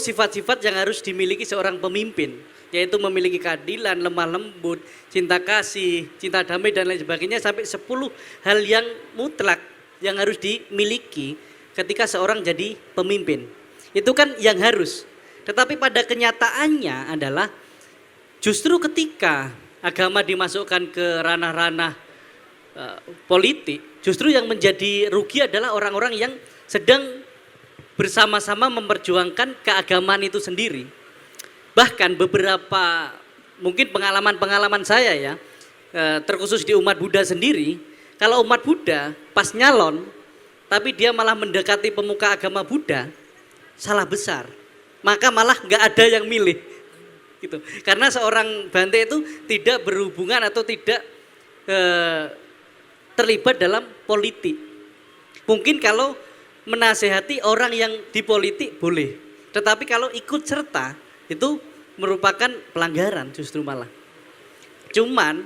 sifat-sifat yang harus dimiliki seorang pemimpin, yaitu memiliki keadilan, lemah lembut, cinta kasih, cinta damai dan lain sebagainya, sampai 10 hal yang mutlak yang harus dimiliki ketika seorang jadi pemimpin. Itu kan yang harus. Tetapi pada kenyataannya adalah justru ketika agama dimasukkan ke ranah-ranah politik, justru yang menjadi rugi adalah orang-orang yang sedang bersama-sama memperjuangkan keagamaan itu sendiri. Bahkan beberapa mungkin pengalaman saya ya, terkhusus di umat Buddha sendiri, kalau umat Buddha pas nyalon, tapi dia malah mendekati pemuka agama Buddha, salah besar. Maka malah nggak ada yang milih, gitu. Karena seorang Bante itu tidak berhubungan atau tidak terlibat dalam politik. Mungkin kalau menasehati orang yang di politik boleh, tetapi kalau ikut serta itu merupakan pelanggaran justru malah. Cuman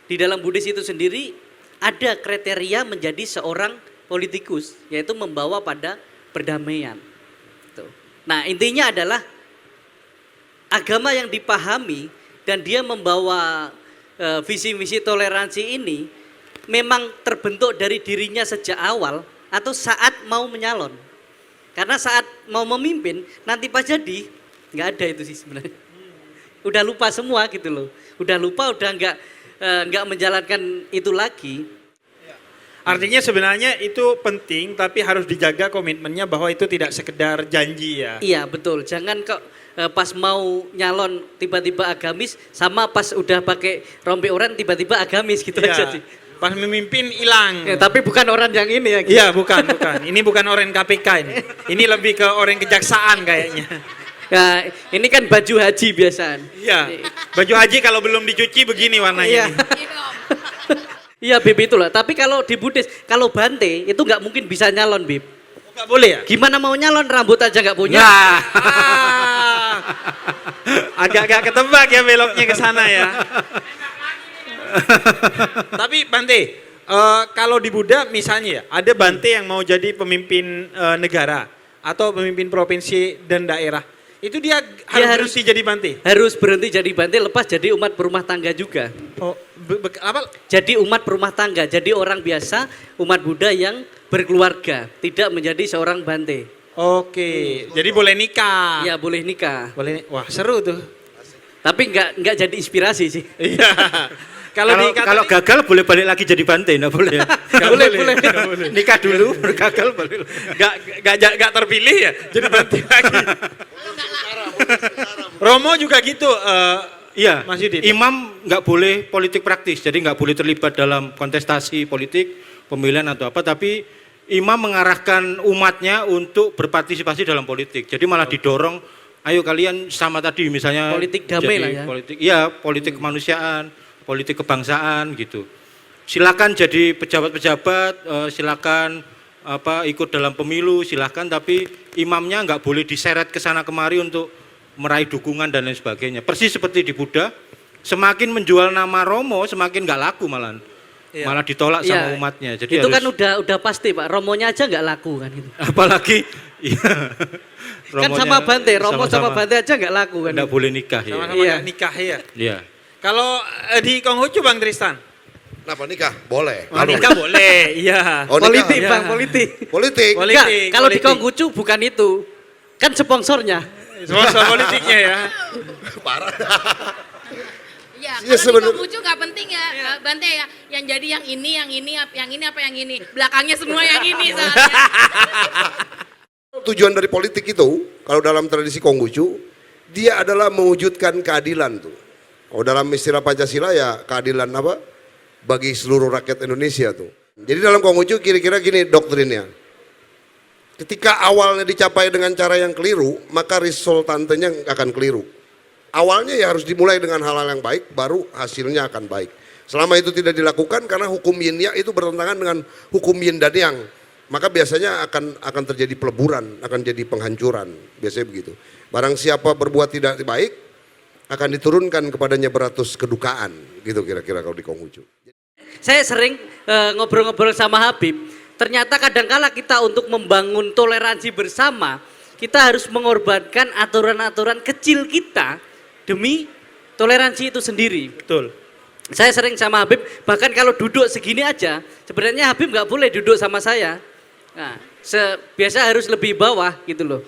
di dalam Buddhis itu sendiri ada kriteria menjadi seorang politikus, yaitu membawa pada perdamaian. Tuh. Nah intinya adalah agama yang dipahami dan dia membawa visi-misi toleransi ini memang terbentuk dari dirinya sejak awal atau saat mau menyalon. Karena saat mau memimpin nanti pas jadi nggak ada itu sih sebenarnya. Udah lupa semua gitu loh. Udah lupa, udah nggak menjalankan itu lagi. Artinya sebenarnya itu penting, tapi harus dijaga komitmennya bahwa itu tidak sekedar janji ya. Iya betul. Jangan kok pas mau nyalon tiba-tiba agamis, sama pas udah pakai rompi oranye tiba-tiba agamis gitu Ya, aja sih. pas memimpin hilang. Ya, tapi bukan orang yang ini ya. Iya bukan. Ini bukan orang KPK ini. Ini lebih ke orang kejaksaan kayaknya. Ya, ini kan baju haji biasaan. Iya. Baju haji kalau belum dicuci begini warnanya. Iya. nih. Iya Bib itulah. Tapi kalau di Buddhis, kalau Bante itu nggak mungkin bisa nyalon Bib. Nggak boleh ya? Gimana mau nyalon, rambut aja nggak punya. Nah. Agak-agak ketebak ya beloknya ke sana ya. Tapi Bante, kalau di Buddha misalnya ya, ada Bante yang mau jadi pemimpin negara atau pemimpin provinsi dan daerah, itu dia harus berhenti jadi Bante. Harus berhenti jadi Bante, lepas jadi umat berumah tangga juga. Oh, apa? Jadi umat berumah tangga, jadi orang biasa, umat Buddha yang berkeluarga, tidak menjadi seorang Bante. Oke, jadi boleh nikah. Iya boleh nikah. Boleh. Wah seru tuh. Tapi nggak jadi inspirasi sih. Iya. Kalau gagal boleh balik lagi jadi Bante, enggak boleh ya? boleh. Nikah dulu, gagal boleh. Gak terpilih ya, jadi Bante lagi. Romo juga gitu, Iya, Mas Yudin. imam nggak boleh politik praktis, jadi nggak boleh terlibat dalam kontestasi politik, pemilihan atau apa, tapi imam mengarahkan umatnya untuk berpartisipasi dalam politik. Jadi malah didorong, ayo kalian sama tadi misalnya Politik damai lah ya. Politik kemanusiaan, politik kebangsaan gitu. Silakan jadi pejabat-pejabat, silakan ikut dalam pemilu, silakan, tapi imamnya nggak boleh diseret ke sana kemari untuk meraih dukungan dan lain sebagainya. Persis seperti di Buddha, semakin menjual nama Romo semakin nggak laku malah ditolak sama Iya. umatnya. Jadi itu harus, kan udah pasti Pak, Romonya aja nggak laku kan gitu. apalagi Kan sama Bante, Romo sama Bante aja nggak laku kan. nggak boleh nikah ya. Sama-sama Iya. nggak nikah ya. Iya. Kalau di Konghucu Bang Tristan, Kenapa nikah? Boleh. nikah boleh, iya. Oh, nikah. Politik Iya. Bang, politik. Politik. Enggak, kalau di politik. Konghucu bukan itu. Kan sponsornya. Sponsor politiknya ya. Parah. Ya, Iya, kalau di sebenarnya- Konghucu nggak penting ya, Bante ya. Yang jadi yang ini apa yang ini. Belakangnya semua yang ini soalnya. Tujuan dari politik itu, kalau dalam tradisi Konghucu, dia adalah mewujudkan keadilan tuh. Kalau dalam istilah Pancasila ya keadilan apa? Bagi seluruh rakyat Indonesia tuh. Jadi dalam Konghucu kira-kira gini doktrinnya. Ketika awalnya dicapai dengan cara yang keliru, maka resultantenya akan keliru. Awalnya ya harus dimulai dengan hal-hal yang baik, baru hasilnya akan baik. Selama itu tidak dilakukan karena hukum yin yang itu bertentangan dengan hukum yin dan yang, maka biasanya akan terjadi peleburan, akan jadi penghancuran, biasanya begitu. Barang siapa berbuat tidak baik akan diturunkan kepadanya beratus kedukaan, gitu kira-kira kalau di Konghucu. Saya sering ngobrol-ngobrol sama Habib, ternyata kadangkala kita untuk membangun toleransi bersama, kita harus mengorbankan aturan-aturan kecil kita demi toleransi itu sendiri. Betul. Saya sering sama Habib, bahkan kalau duduk segini aja, sebenarnya Habib nggak boleh duduk sama saya. Nah, biasa harus lebih bawah gitu loh.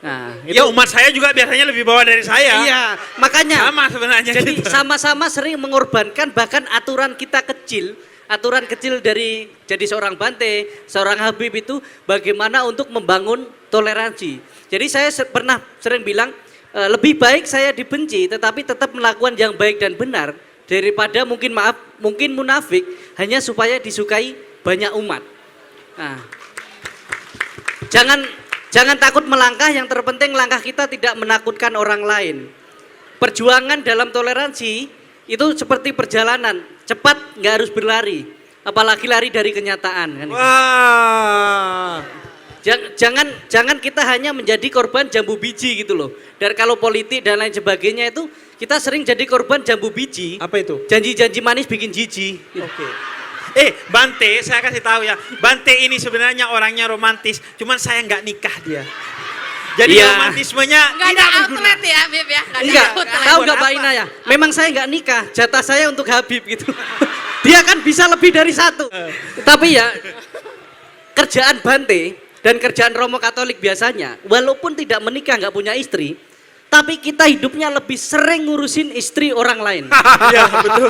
Nah, Ya umat saya juga biasanya lebih bawah dari saya. Iya, makanya. Sama sebenarnya. Jadi gitu. sama-sama sering mengorbankan bahkan aturan kita kecil, aturan kecil dari jadi seorang Bante, seorang Habib itu bagaimana untuk membangun toleransi. Jadi saya pernah sering bilang, lebih baik saya dibenci tetapi tetap melakukan yang baik dan benar daripada mungkin munafik hanya supaya disukai banyak umat. Nah, jangan takut melangkah, yang terpenting langkah kita tidak menakutkan orang lain. Perjuangan dalam toleransi itu seperti perjalanan, cepat nggak harus berlari, apalagi lari dari kenyataan kan. Wah. Jangan kita hanya menjadi korban jambu biji gitu loh. Dan kalau politik dan lain sebagainya itu kita sering jadi korban jambu biji. Apa itu? Janji-janji manis bikin jijik. Oke. Bante, saya kasih tahu ya. Bante ini sebenarnya orangnya romantis, cuman saya nggak nikah dia. Jadi Iya. romantismenya Nggak ada tidak berguna. outlet ya, Bib ya? Nggak ada Enggak, outlet. tahu nggak Mbak Ina ya? Memang saya nggak nikah, jatah saya untuk Habib gitu. Dia kan bisa lebih dari satu. Tapi ya kerjaan Bante dan kerjaan Romo Katolik biasanya, walaupun tidak menikah, nggak punya istri, tapi kita hidupnya lebih sering ngurusin istri orang lain. Iya, betul.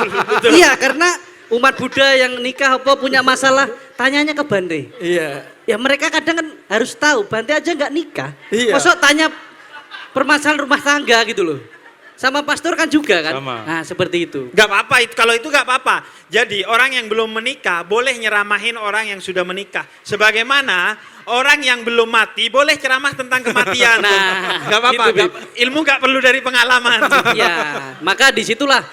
Iya, karena umat Buddha yang nikah apa punya masalah, tanyanya ke Bante. Iya. Ya mereka kadang kan harus tahu, Bante aja nggak nikah. Iya. Masuk tanya permasalahan rumah tangga gitu loh. Sama pastor kan juga kan. Sama. Nah seperti itu. Gak apa-apa, kalau itu gak apa-apa. Jadi orang yang belum menikah boleh nyeramahin orang yang sudah menikah. Sebagaimana orang yang belum mati boleh ceramah tentang kematian. Nah, Gak apa-apa, gitu, Bib. ilmu gak perlu dari pengalaman. Ya, maka disitulah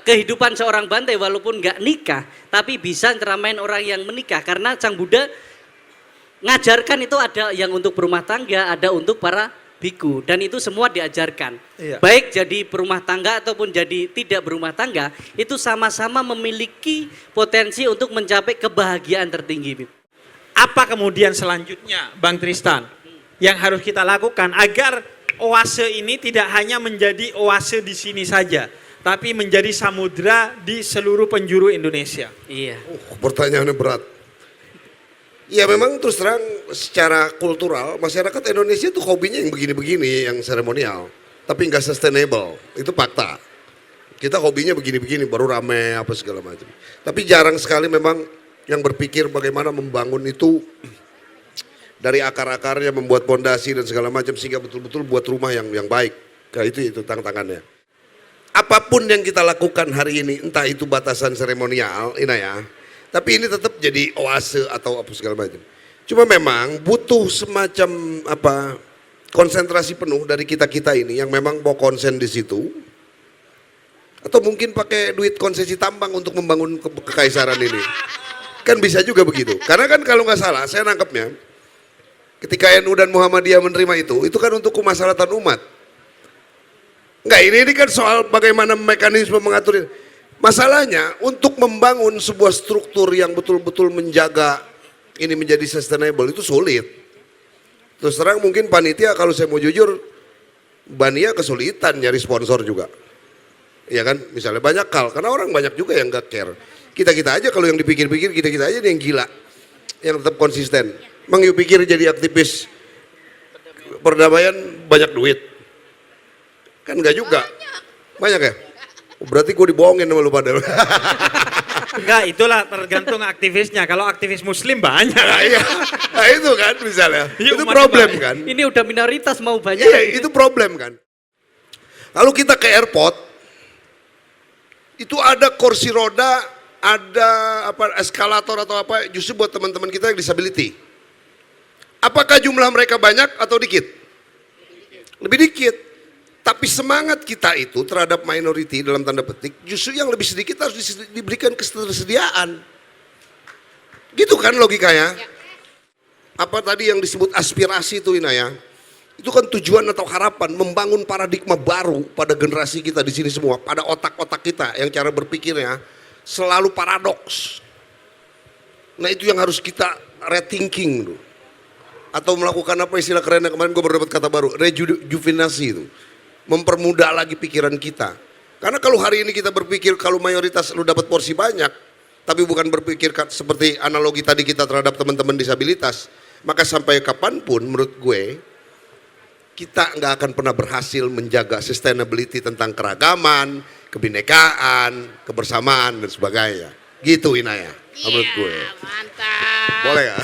kehidupan seorang Bante walaupun nggak nikah, tapi bisa ceramain orang yang menikah. Karena Sang Buddha ngajarkan itu ada yang untuk berumah tangga, ada untuk para biku, dan itu semua diajarkan. Iya. Baik jadi berumah tangga ataupun jadi tidak berumah tangga, itu sama-sama memiliki potensi untuk mencapai kebahagiaan tertinggi. Bib. Apa kemudian selanjutnya Bang Tristan yang harus kita lakukan agar oase ini tidak hanya menjadi oase di sini saja, tapi menjadi samudra di seluruh penjuru Indonesia? Iya. Pertanyaannya berat. Ya memang terus terang secara kultural masyarakat Indonesia tuh hobinya yang begini-begini, yang seremonial, tapi nggak sustainable, itu fakta. Kita hobinya begini-begini baru rame apa segala macam. Tapi jarang sekali memang yang berpikir bagaimana membangun itu dari akar-akarnya, membuat pondasi dan segala macam sehingga betul-betul buat rumah yang baik. Nah, itu tantangannya. Apapun yang kita lakukan hari ini, entah itu batasan seremonial, Ina ya, tapi ini tetap jadi oase atau apa segala macam. Cuma memang butuh semacam konsentrasi penuh dari kita-kita ini yang memang mau konsen di situ. Atau mungkin pakai duit konsesi tambang untuk membangun kekaisaran ini. Kan bisa juga begitu. Karena kan kalau nggak salah, saya nangkepnya, ketika NU dan Muhammadiyah menerima itu kan untuk kemaslahatan umat. Enggak, ini kan soal bagaimana mekanisme mengatur. Masalahnya untuk membangun sebuah struktur yang betul-betul menjaga ini menjadi sustainable itu sulit. Terus terang mungkin panitia kalau saya mau jujur, Bania kesulitan nyari sponsor juga. Ya kan, misalnya banyak hal, karena orang banyak juga yang gak care. Kita-kita aja kalau yang dipikir-pikir, kita-kita aja yang gila. Yang tetap konsisten. Emang you pikir jadi aktivis perdamaian banyak duit? Kan enggak juga. Banyak ya? Berarti gue dibohongin sama lu pada. Enggak, itulah tergantung aktivisnya. Kalau aktivis muslim banyak. Nah, iya. Nah itu kan misalnya. Iya, Itu umatnya problem banyak. kan. Ini udah minoritas mau banyak. Iya, itu problem kan. Lalu kita ke airport, itu ada kursi roda, ada eskalator atau apa, justru buat teman-teman kita yang disability. Apakah jumlah mereka banyak atau dikit? Lebih dikit. Tapi Tapi semangat kita itu terhadap minority dalam tanda petik, justru yang lebih sedikit harus diberikan ketersediaan. Gitu kan logikanya? Apa tadi yang disebut aspirasi itu Inaya? Itu kan tujuan atau harapan membangun paradigma baru pada generasi kita di sini semua, pada otak-otak kita yang cara berpikirnya selalu paradoks. Nah itu yang harus kita rethinking tuh. Atau melakukan apa istilah kerennya kemarin gue baru dapat kata baru, rejuvenasi itu. Mempermudah lagi pikiran kita. Karena kalau hari ini kita berpikir kalau mayoritas lu dapat porsi banyak, tapi bukan berpikir seperti analogi tadi kita terhadap teman-teman disabilitas, maka sampai kapanpun menurut gue, kita nggak akan pernah berhasil menjaga sustainability tentang keragaman, kebinekaan, kebersamaan, dan sebagainya. Gitu Inaya, menurut gue. Mantap. Boleh ya?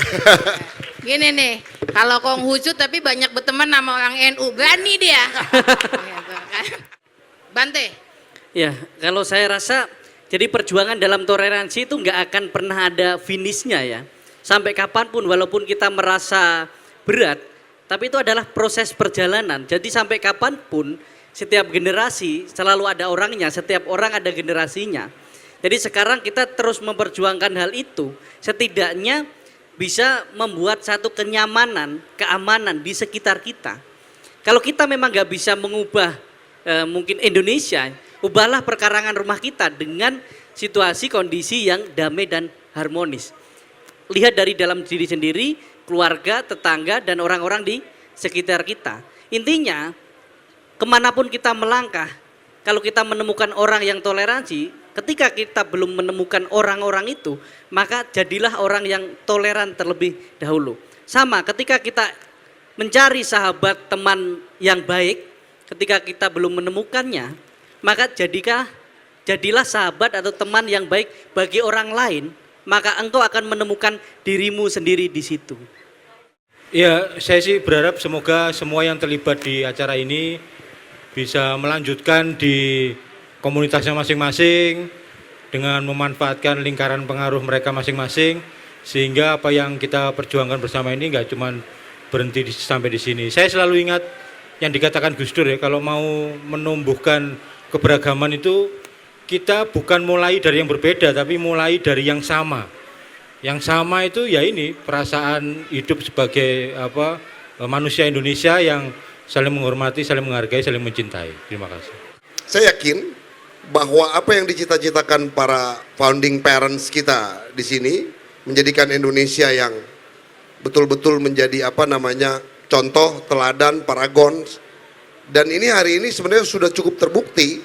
Gini nih, kalau Konghucu tapi banyak berteman sama orang NU, berani dia. Bante. Ya, kalau saya rasa jadi perjuangan dalam toleransi itu nggak akan pernah ada finishnya ya. Sampai kapanpun walaupun kita merasa berat, tapi itu adalah proses perjalanan. Jadi sampai kapanpun setiap generasi selalu ada orangnya, setiap orang ada generasinya. Jadi sekarang kita terus memperjuangkan hal itu, setidaknya bisa membuat satu kenyamanan, keamanan di sekitar kita. Kalau kita memang nggak bisa mengubah mungkin Indonesia, ubahlah perkarangan rumah kita dengan situasi kondisi yang damai dan harmonis. Lihat dari dalam diri sendiri, keluarga, tetangga, dan orang-orang di sekitar kita. Intinya, kemanapun kita melangkah, kalau kita menemukan orang yang toleransi, ketika kita belum menemukan orang-orang itu, maka jadilah orang yang toleran terlebih dahulu. Sama ketika kita mencari sahabat teman yang baik, ketika kita belum menemukannya, maka jadilah sahabat atau teman yang baik bagi orang lain, maka engkau akan menemukan dirimu sendiri di situ. Ya, saya sih berharap semoga semua yang terlibat di acara ini bisa melanjutkan di komunitasnya masing-masing dengan memanfaatkan lingkaran pengaruh mereka masing-masing, sehingga apa yang kita perjuangkan bersama ini nggak cuma berhenti sampai di sini. Saya selalu ingat yang dikatakan Gus Dur ya, kalau mau menumbuhkan keberagaman itu kita bukan mulai dari yang berbeda, tapi mulai dari yang sama. Yang sama itu ya ini perasaan hidup sebagai manusia Indonesia yang saling menghormati, saling menghargai, saling mencintai. Terima kasih. Saya yakin bahwa apa yang dicita-citakan para founding parents kita di sini menjadikan Indonesia yang betul-betul menjadi contoh, teladan, paragon. Dan ini hari ini sebenarnya sudah cukup terbukti,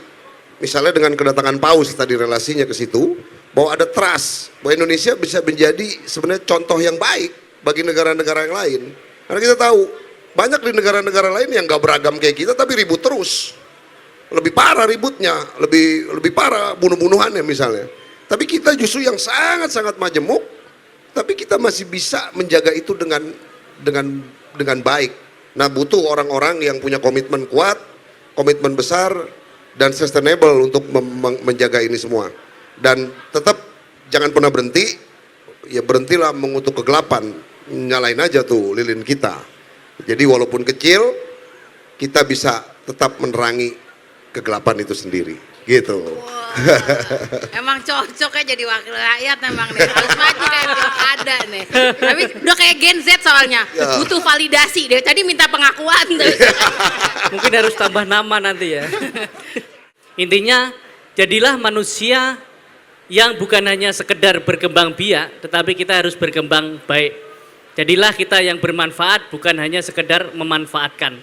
misalnya dengan kedatangan Paus tadi relasinya ke situ, bahwa ada trust, bahwa Indonesia bisa menjadi sebenarnya contoh yang baik bagi negara-negara yang lain. Karena kita tahu, banyak di negara-negara lain yang gak beragam kayak kita tapi ribut terus. Lebih parah ributnya, lebih parah bunuh-bunuhannya misalnya. Tapi kita justru yang sangat-sangat majemuk, tapi kita masih bisa menjaga itu dengan baik. Nah, butuh orang-orang yang punya komitmen kuat, komitmen besar, dan sustainable untuk menjaga ini semua. Dan tetap jangan pernah berhenti, ya berhentilah mengutuk kegelapan, nyalain aja tuh lilin kita. Jadi walaupun kecil, kita bisa tetap menerangi kegelapan itu sendiri, gitu. Wow. Emang cocok ya jadi wakil rakyat emang nih, harus maju kayak ada nih. Tapi udah kayak Gen Z soalnya, butuh validasi deh. Tadi minta pengakuan. Mungkin harus tambah nama nanti ya. Intinya, jadilah manusia yang bukan hanya sekedar berkembang biak, tetapi kita harus berkembang baik. Jadilah kita yang bermanfaat, bukan hanya sekedar memanfaatkan.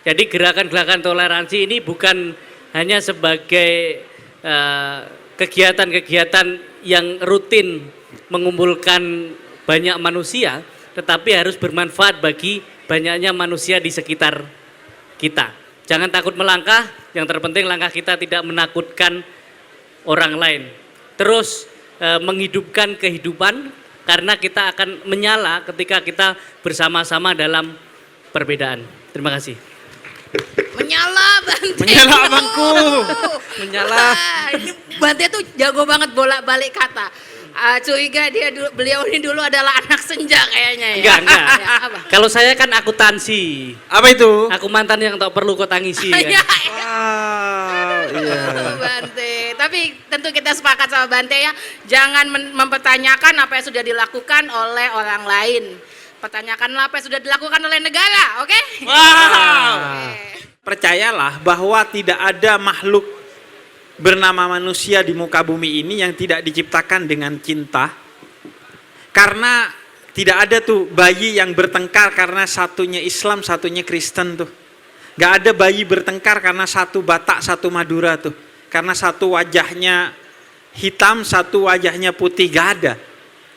Jadi gerakan-gerakan toleransi ini bukan hanya sebagai kegiatan-kegiatan yang rutin mengumpulkan banyak manusia, tetapi harus bermanfaat bagi banyaknya manusia di sekitar kita. Jangan takut melangkah, yang terpenting langkah kita tidak menakutkan orang lain. Terus menghidupkan kehidupan, karena kita akan menyala ketika kita bersama-sama dalam perbedaan. Terima kasih. Menyala Bante. Menyala abangku. Menyala. Ini Bante tuh jago banget bolak-balik kata. Curiga beliau ini dulu adalah anak senja kayaknya ya. Enggak. Ya, apa? Kalau saya kan akuntansi. Apa itu? Aku mantan yang tak perlu kau tangisi. Ya, Kan? Iya. Bante. Tapi tentu kita sepakat sama Bante ya, jangan mempertanyakan apa yang sudah dilakukan oleh orang lain. Pertanyakanlah apa yang sudah dilakukan oleh negara, oke? Wow. Oke. Percayalah bahwa tidak ada makhluk bernama manusia di muka bumi ini yang tidak diciptakan dengan cinta. Karena tidak ada tuh bayi yang bertengkar karena satunya Islam, satunya Kristen tuh. Gak ada bayi bertengkar karena satu Batak, satu Madura tuh. Karena satu wajahnya hitam, satu wajahnya putih, gak ada.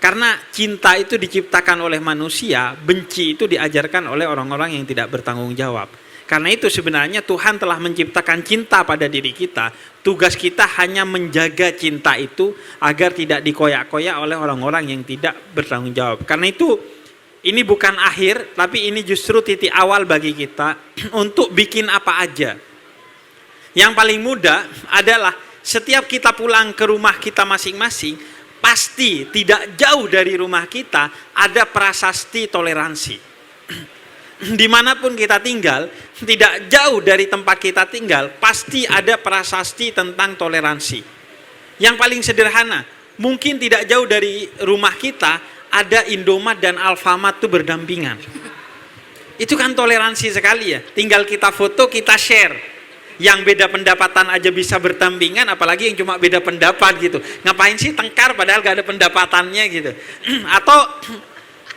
Karena cinta itu diciptakan oleh manusia, benci itu diajarkan oleh orang-orang yang tidak bertanggung jawab. Karena itu sebenarnya Tuhan telah menciptakan cinta pada diri kita. Tugas kita hanya menjaga cinta itu agar tidak dikoyak-koyak oleh orang-orang yang tidak bertanggung jawab. Karena itu ini bukan akhir, tapi ini justru titik awal bagi kita untuk bikin apa aja. Yang paling mudah adalah setiap kita pulang ke rumah kita masing-masing, pasti tidak jauh dari rumah kita ada prasasti toleransi. Dimanapun kita tinggal, tidak jauh dari tempat kita tinggal, pasti ada prasasti tentang toleransi. Yang paling sederhana, mungkin tidak jauh dari rumah kita ada Indomaret dan Alfamart itu berdampingan. Itu kan toleransi sekali ya. Tinggal kita foto, kita share. Yang beda pendapatan aja bisa berdampingan, apalagi yang cuma beda pendapat gitu. Ngapain sih tengkar padahal gak ada pendapatannya gitu. Atau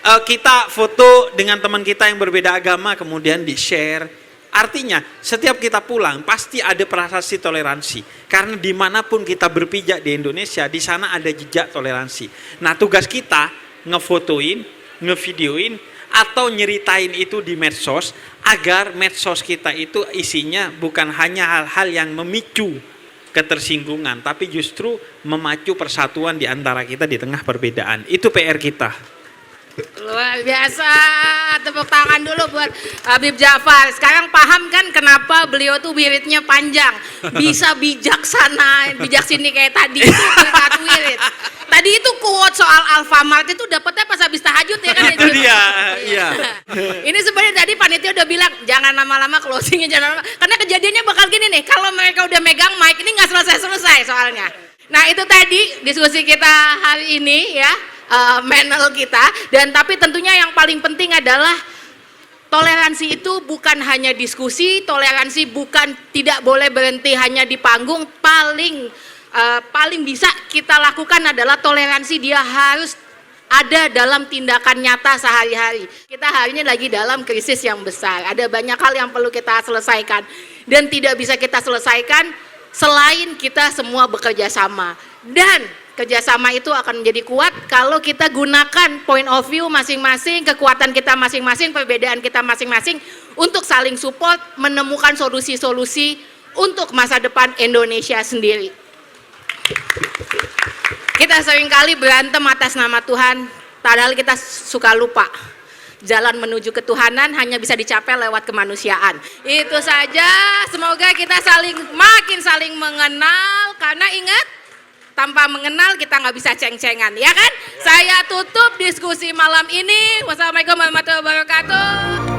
kita foto dengan teman kita yang berbeda agama kemudian di-share. Artinya setiap kita pulang pasti ada prasasti toleransi. Karena dimanapun kita berpijak di Indonesia, di sana ada jejak toleransi. Nah tugas kita ngefotoin, ngevideoin, atau nyeritain itu di medsos agar medsos kita itu isinya bukan hanya hal-hal yang memicu ketersinggungan, tapi justru memacu persatuan di antara kita di tengah perbedaan. Itu PR kita. Luar biasa, tepuk tangan dulu buat Habib Ja'far. Sekarang paham kan kenapa beliau tuh wiridnya panjang, bisa bijaksana, bijak sini kayak tadi itu wirid. Tadi itu quote soal Alfamart itu dapetnya pas habis tahajud ya kan? Itu dia, iya. Ini sebenarnya tadi panitia udah bilang jangan lama-lama closingnya, jangan lama, karena kejadiannya bakal gini nih, kalau mereka udah megang mic ini nggak selesai-selesai soalnya. Nah itu tadi diskusi kita hari ini ya. Panel kita, dan tapi tentunya yang paling penting adalah toleransi itu bukan hanya diskusi, toleransi bukan tidak boleh berhenti hanya di panggung. Paling bisa kita lakukan adalah toleransi dia harus ada dalam tindakan nyata sehari-hari. Kita hari ini lagi dalam krisis yang besar, ada banyak hal yang perlu kita selesaikan dan tidak bisa kita selesaikan selain kita semua bekerja sama. Dan kerjasama itu akan menjadi kuat kalau kita gunakan point of view masing-masing, kekuatan kita masing-masing, perbedaan kita masing-masing untuk saling support, menemukan solusi-solusi untuk masa depan Indonesia sendiri. Kita seringkali berantem atas nama Tuhan, padahal kita suka lupa. Jalan menuju ketuhanan hanya bisa dicapai lewat kemanusiaan. Itu saja, semoga kita makin saling mengenal, karena ingat, tanpa mengenal kita nggak bisa ceng-cengan, ya kan? Saya tutup diskusi malam ini. Wassalamualaikum warahmatullahi wabarakatuh.